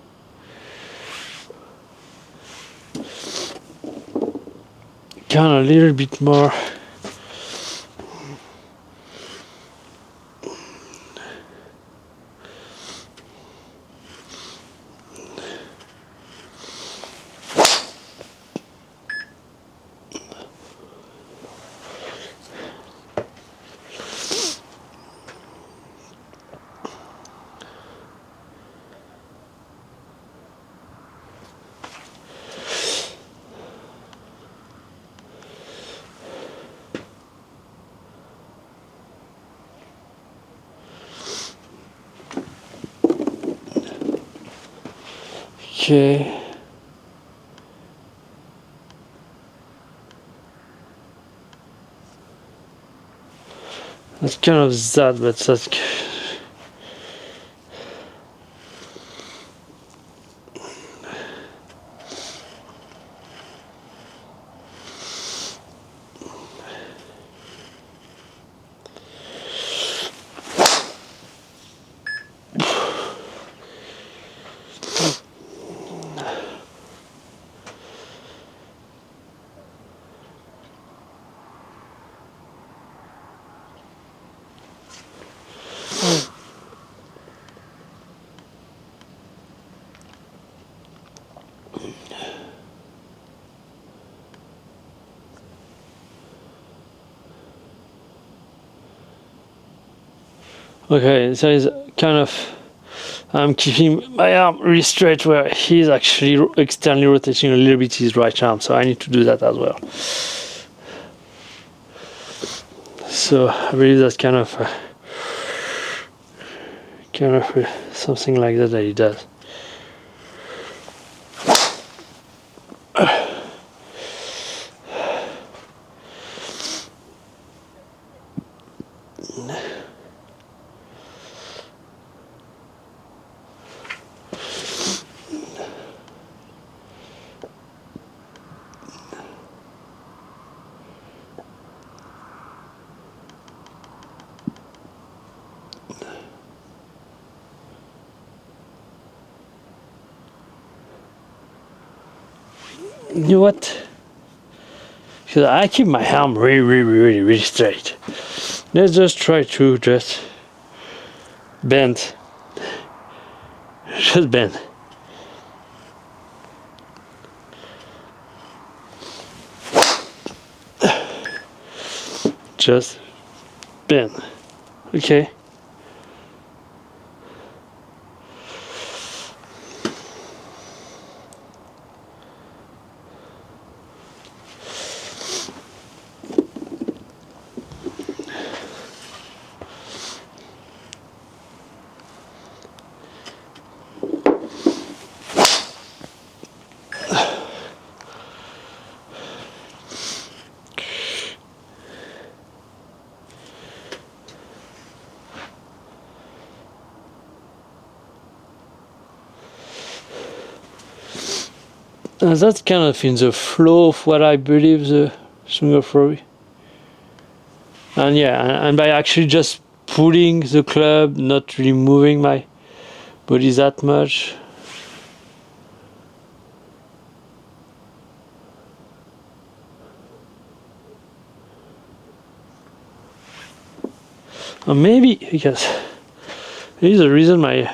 kind of a little bit more. Okay. That's kind of that, but that's. Okay, so it's kind of. I'm keeping my arm really straight where he's actually externally rotating a little bit his right arm, so I need to do that as well. So I believe that's kind of something like that he does. You know what? Because I keep my arm really straight. Let's just try to just bend. Just bend. Just bend. Okay. And that's kind of in the flow of what I believe the swinger throw. And yeah, and by actually just pulling the club, not really moving my body that much. Or maybe because maybe the reason my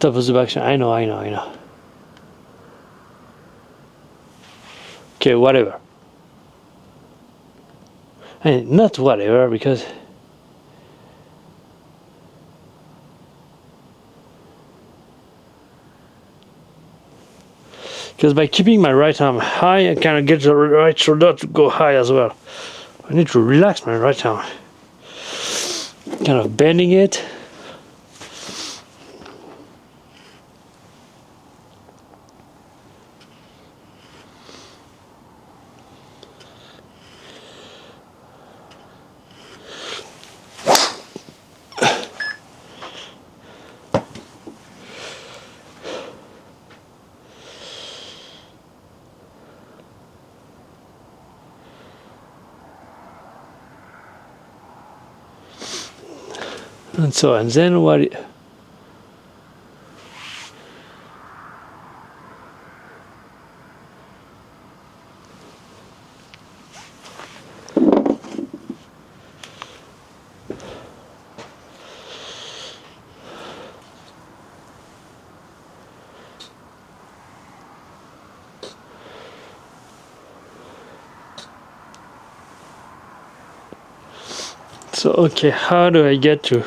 top of the back. I know. Okay, whatever. And not whatever because by keeping my right arm high, I kind of get the right shoulder to go high as well. I need to relax my right arm. Kind of bending it. And so, and then what? So okay, how do I get to?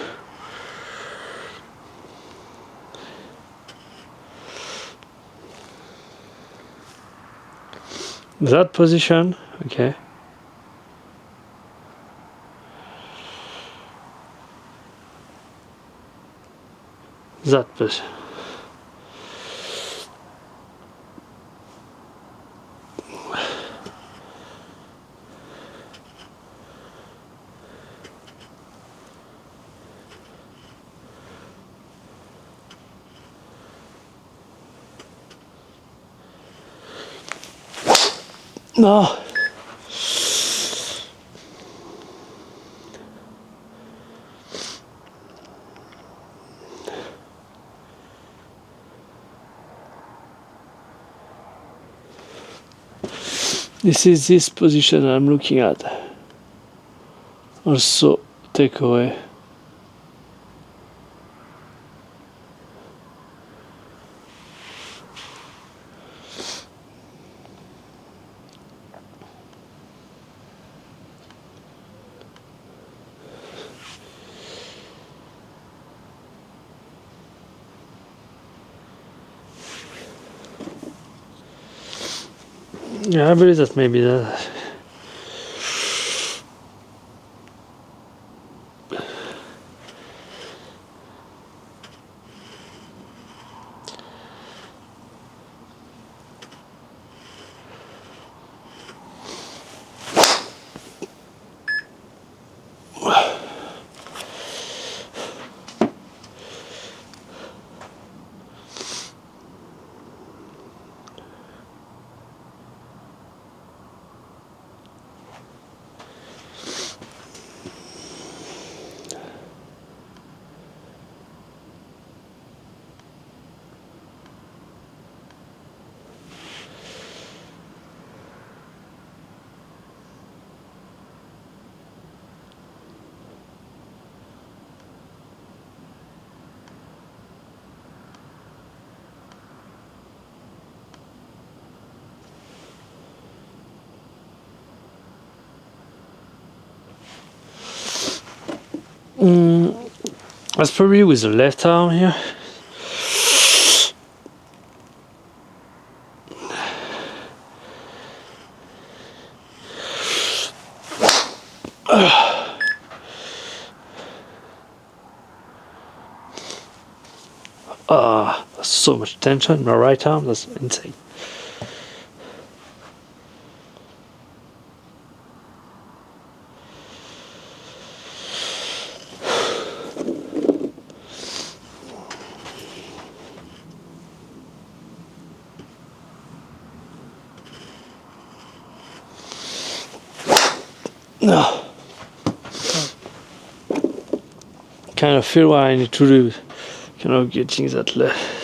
That position, okay. That position. No. This is this position I'm looking at. Also take away. Yeah, I believe that maybe that. That's probably with the left arm here. So much tension in my right arm, that's insane. No. Kind of feel what I need to do. Kind of getting that left.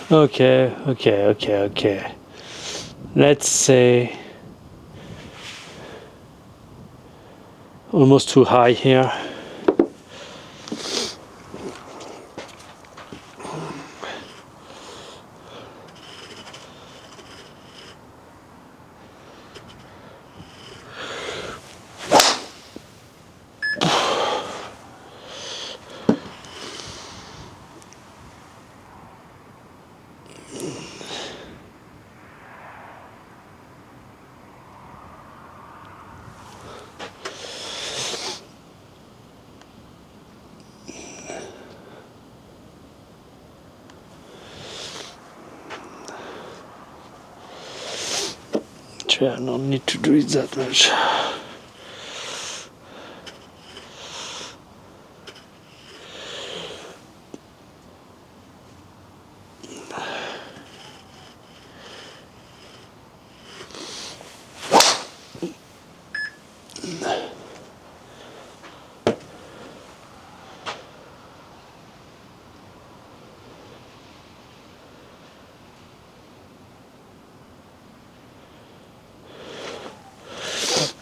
Okay. Let's say almost too high here. Actually, I don't need to do it that much.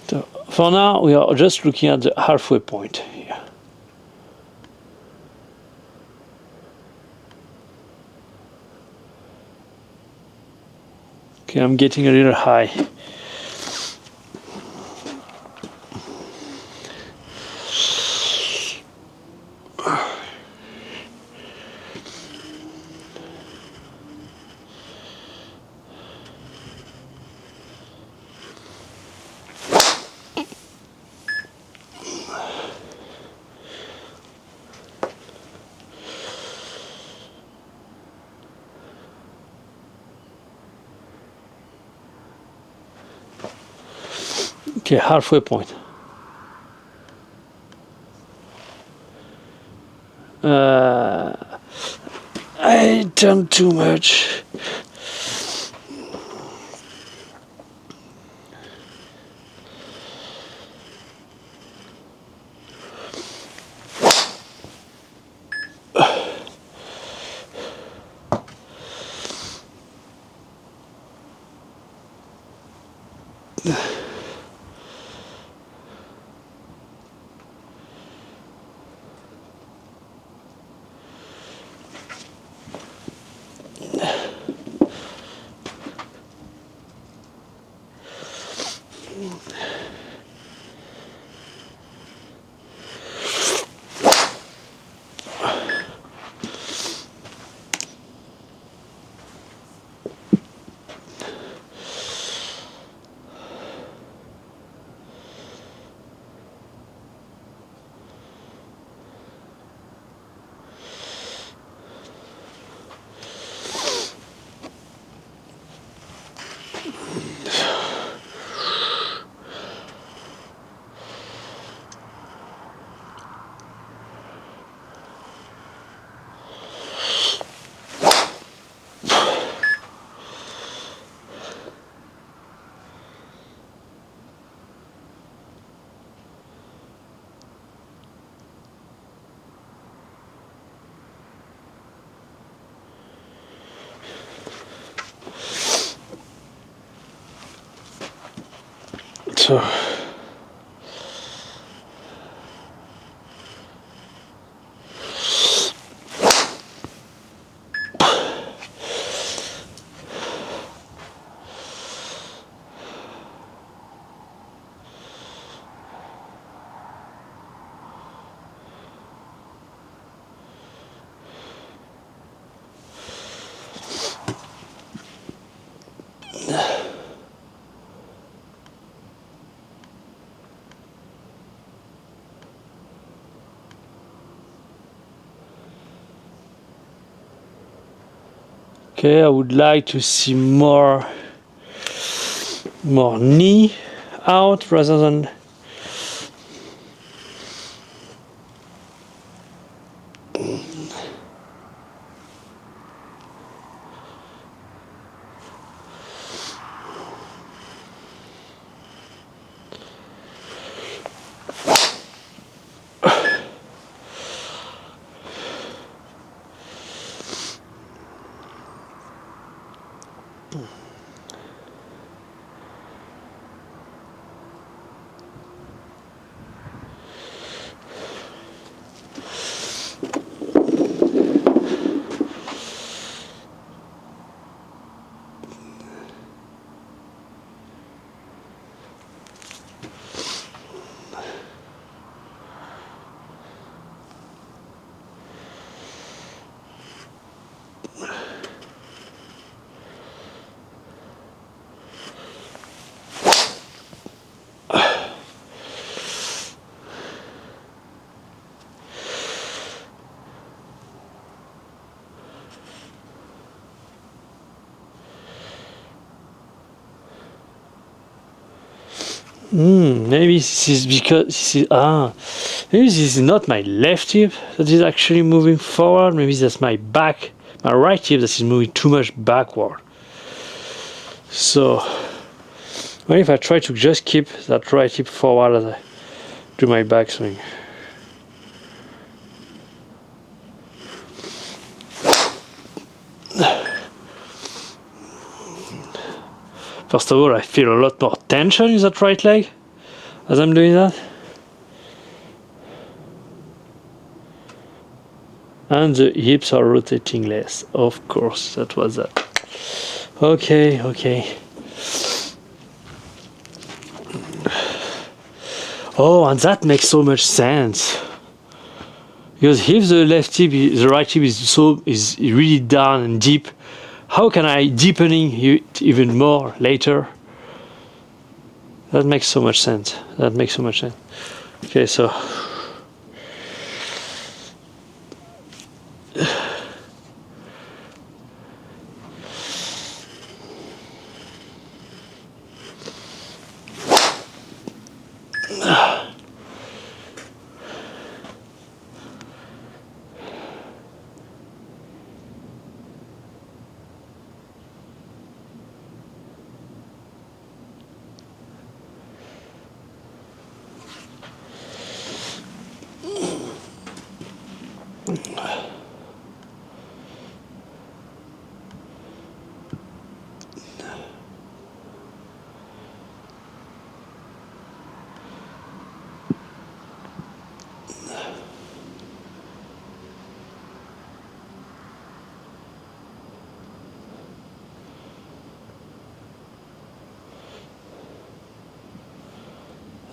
So for now, we are just looking at the halfway point here. Okay, I'm getting a little high. Okay, halfway point. I done too much. So okay, I would like to see more knee out rather than Maybe this is because maybe this is not my left hip that is actually moving forward. Maybe that's my right hip that is moving too much backward. So, what if I try to just keep that right hip forward as I do my backswing? First of all, I feel a lot more tension in that right leg as I'm doing that. And the hips are rotating less. Of course, that was that. Okay. Oh, and that makes so much sense. Because if the right hip is really down and deep, how can I deepening it even more later? That makes so much sense. Okay, so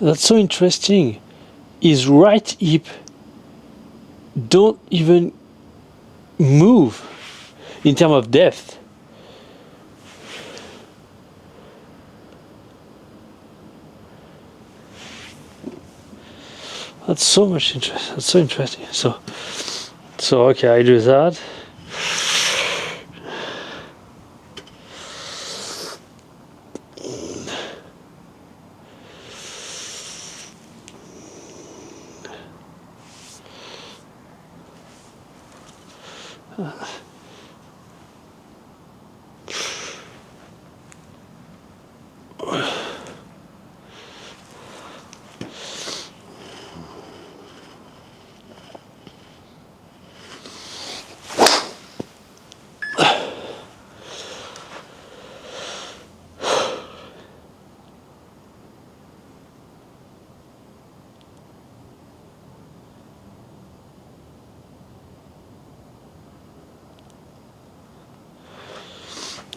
that's so interesting. His right hip don't even move in terms of depth. That's so much interest. That's so interesting. So okay, I do that.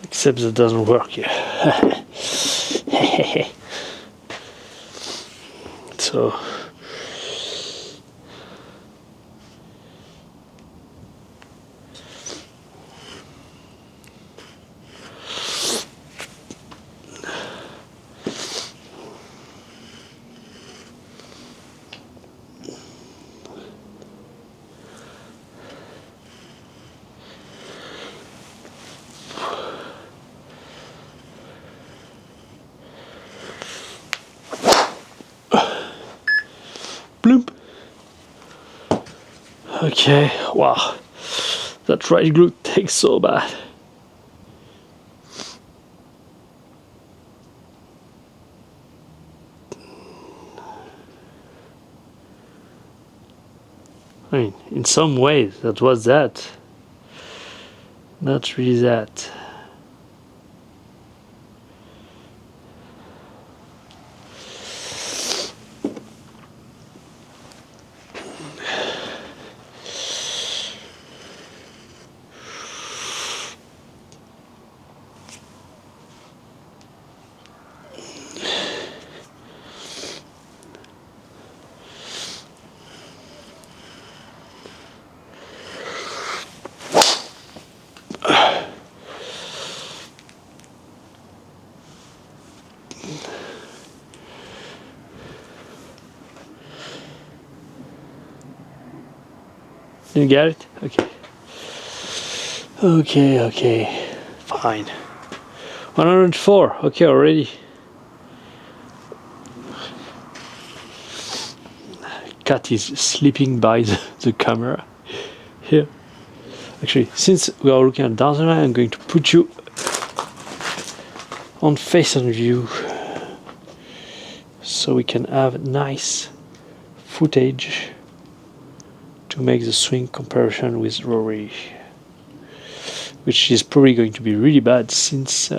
Except that doesn't work here. So bloop. Okay, wow, that right glute takes so bad. I mean, in some ways, that was that. Not really that. You get it? Okay. Fine. 104. Okay, already. cat is sleeping by the camera here. Actually, since we are looking at down the line, I'm going to put you on face on view so we can have nice footage to make the swing comparison with Rory, which is probably going to be really bad since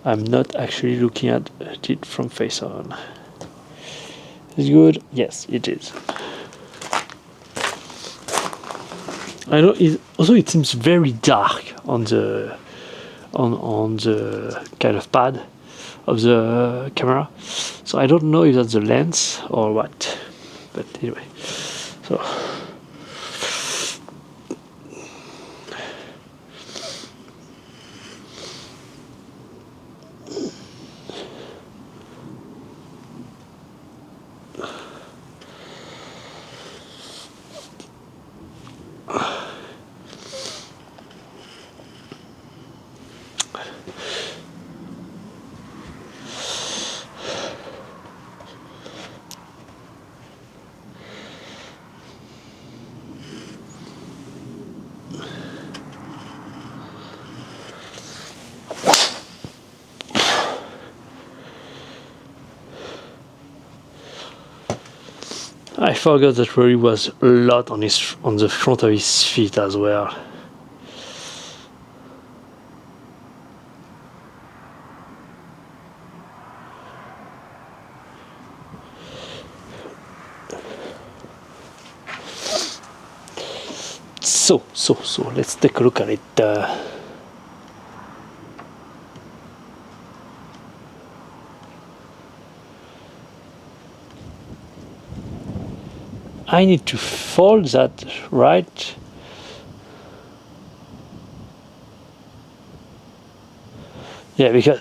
I'm not actually looking at it from face on. Is it good? Yes, it is. I know. It seems very dark on the kind of pad of the camera, so I don't know if that's the lens or what. But anyway, so. I forgot that Rory was a lot on the front of his feet as well. So let's take a look at it. I need to fold that right. Yeah, because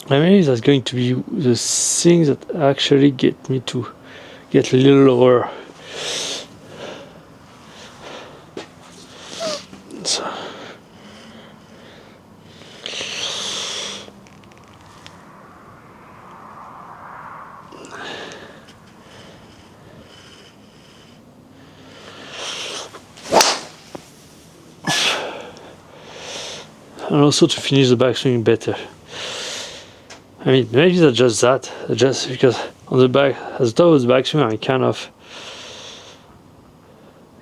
maybe that's going to be the thing that actually get me to get a little lower. So. And also to finish the backswing better. I mean, maybe that's just that. Just because on the back, as top of the backswing, I'm kind of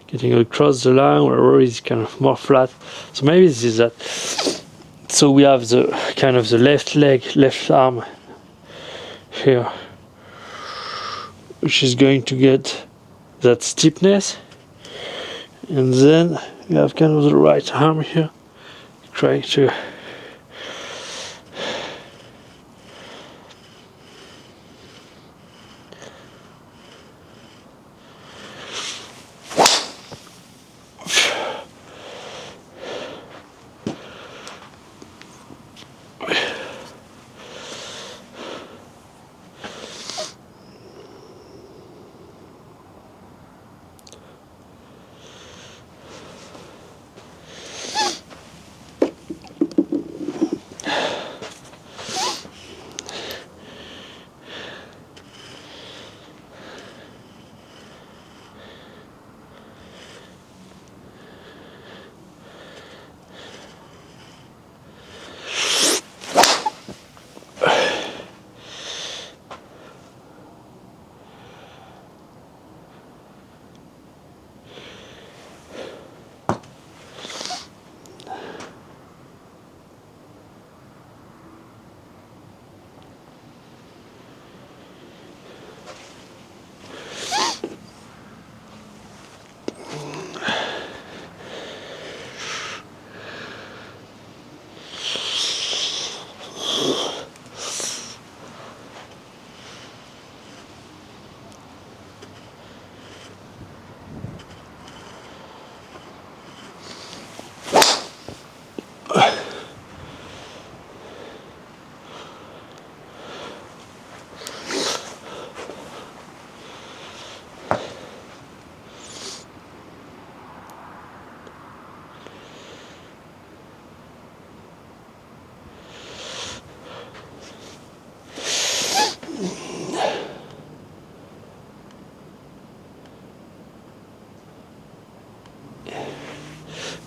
getting across the line, where Rory is kind of more flat. So maybe this is that. So we have the kind of the left leg, left arm here, which is going to get that steepness, and then we have kind of the right arm here, trying to.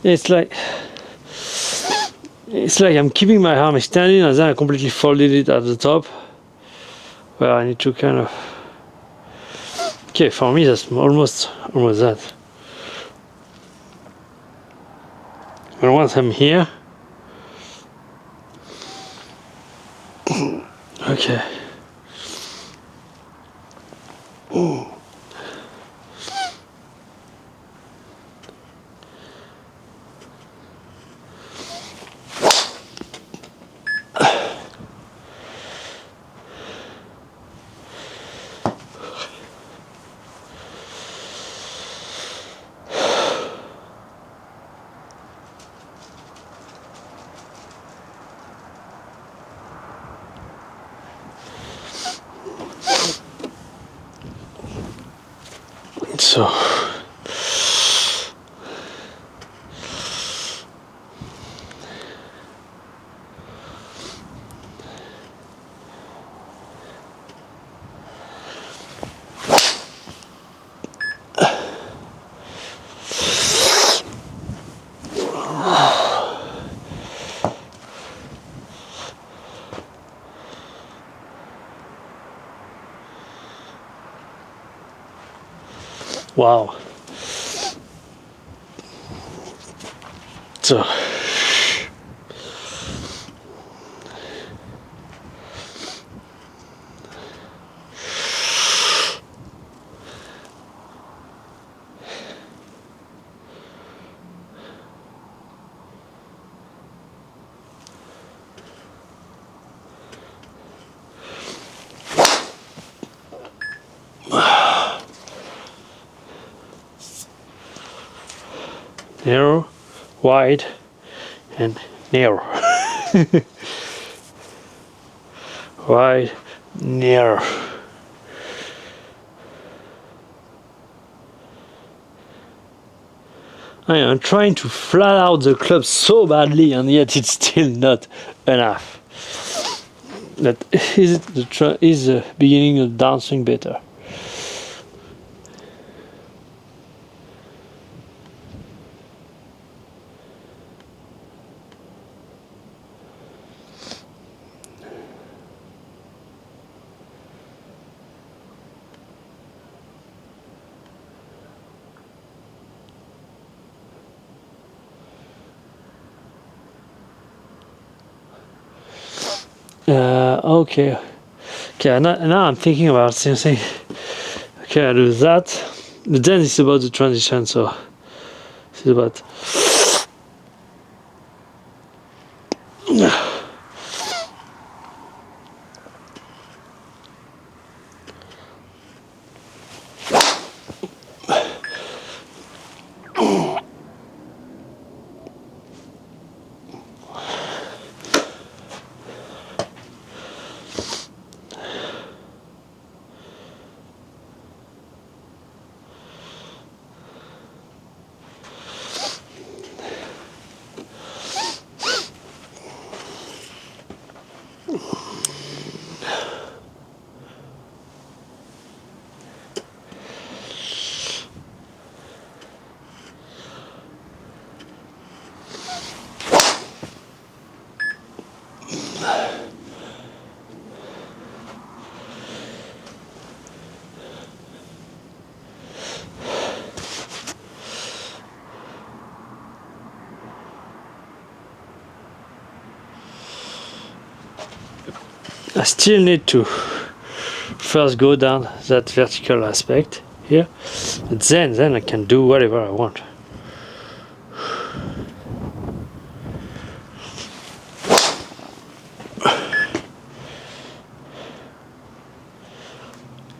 It's like I'm keeping my arm extended and then I completely folded it at the top. Well, I need to kind of. Okay, for me that's almost that. But once I'm here, okay. So. Wow. So. Narrow, wide, and narrow. Wide, narrow. I am trying to flat out the club so badly, and yet it's still not enough. That is the beginning of dancing better. Okay. Okay, now I'm thinking about something. Okay, I do that. But then it's about the transition, so it's about. I still need to first go down that vertical aspect here, but then I can do whatever I want.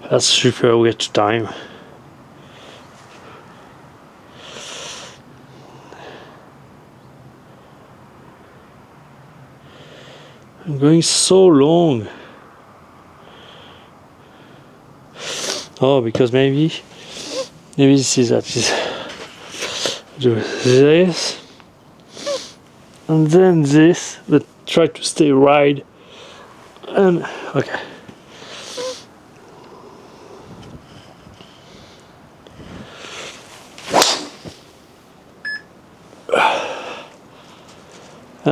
That's super weird time. I'm going so long. Oh, because maybe this is that. Do this and then this, but try to stay right. And okay.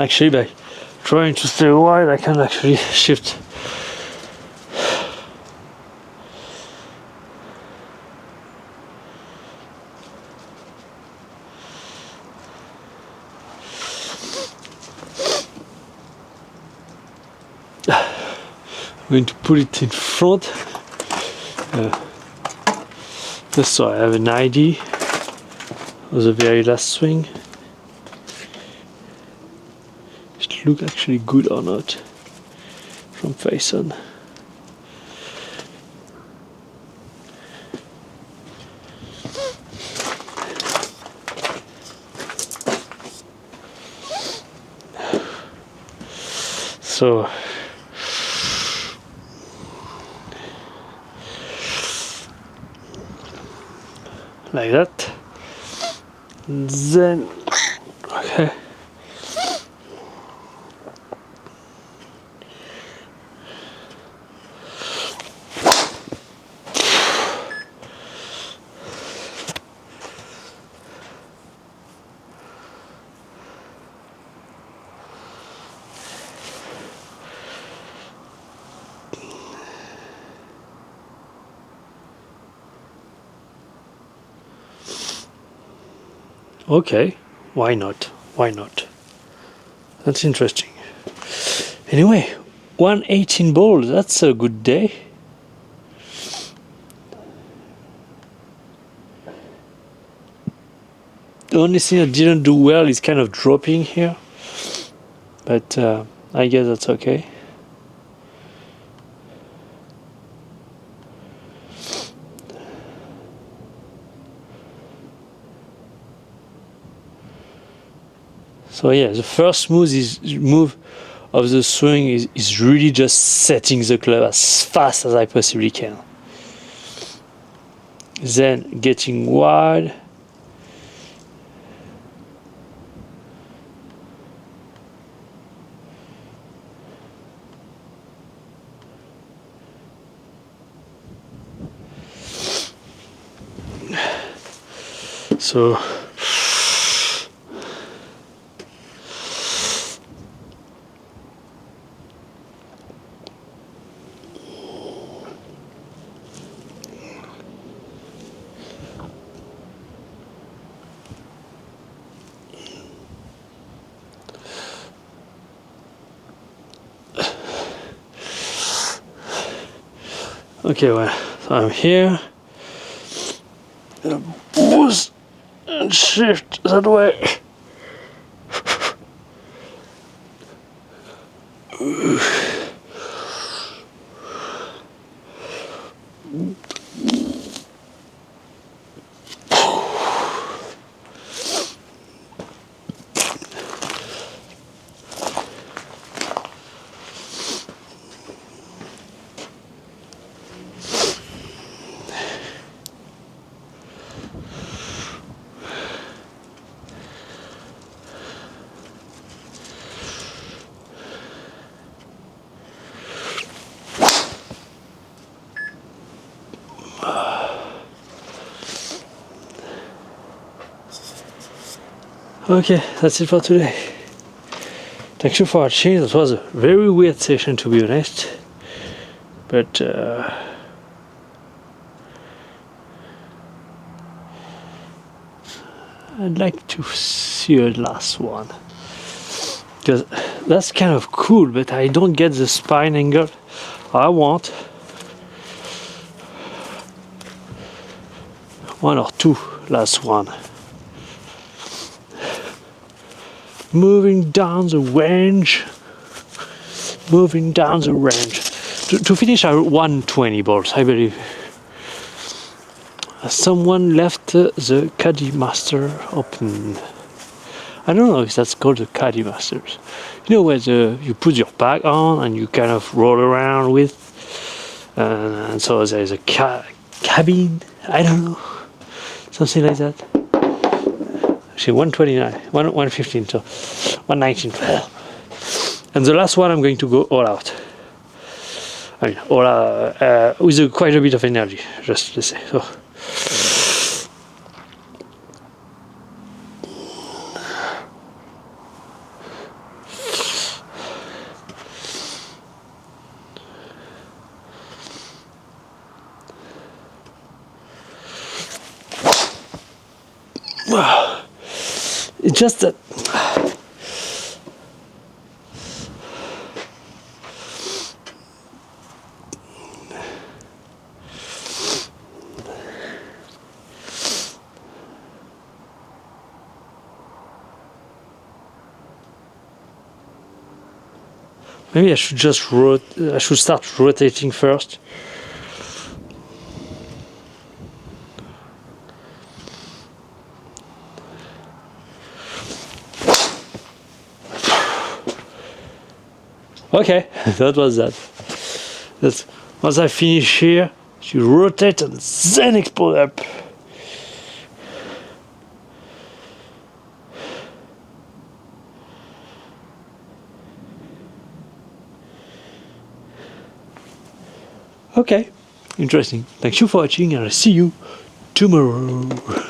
Actually, by trying to stay wide, I can actually shift. I'm going to put it in front, just so I have an idea of the very last swing. It look actually good or not from face on. So like that. Then okay. Okay, why not? Why not? That's interesting. Anyway, 118 balls, that's a good day. The only thing I didn't do well is kind of dropping here, but I guess that's okay. So yeah, the first move of the swing is really just setting the club as fast as I possibly can. Then getting wide. So okay, well, so I'm here. Boost and shift that way. Okay, that's it for today. Thank you for watching. That was a very weird session, to be honest, but I'd like to see a last one, because that's kind of cool, but I don't get the spine angle I want. One or two last one. Moving down the range. Moving down the range. To finish our 120 balls, I believe. Someone left the Caddy Master open. I don't know if that's called the Caddy Masters. You know where you put your bag on and you kind of roll around with, and so there's a cabin. I don't know, something like that. Actually, 129, 115, so 119. And the last one, I'm going to go all out. I mean, all out with quite a bit of energy, just to say. So. It's just that maybe I should just I should start rotating first. Okay, that was that. That's, once I finish here, you rotate and then explode up. Okay, interesting. Thank you for watching and I'll see you tomorrow.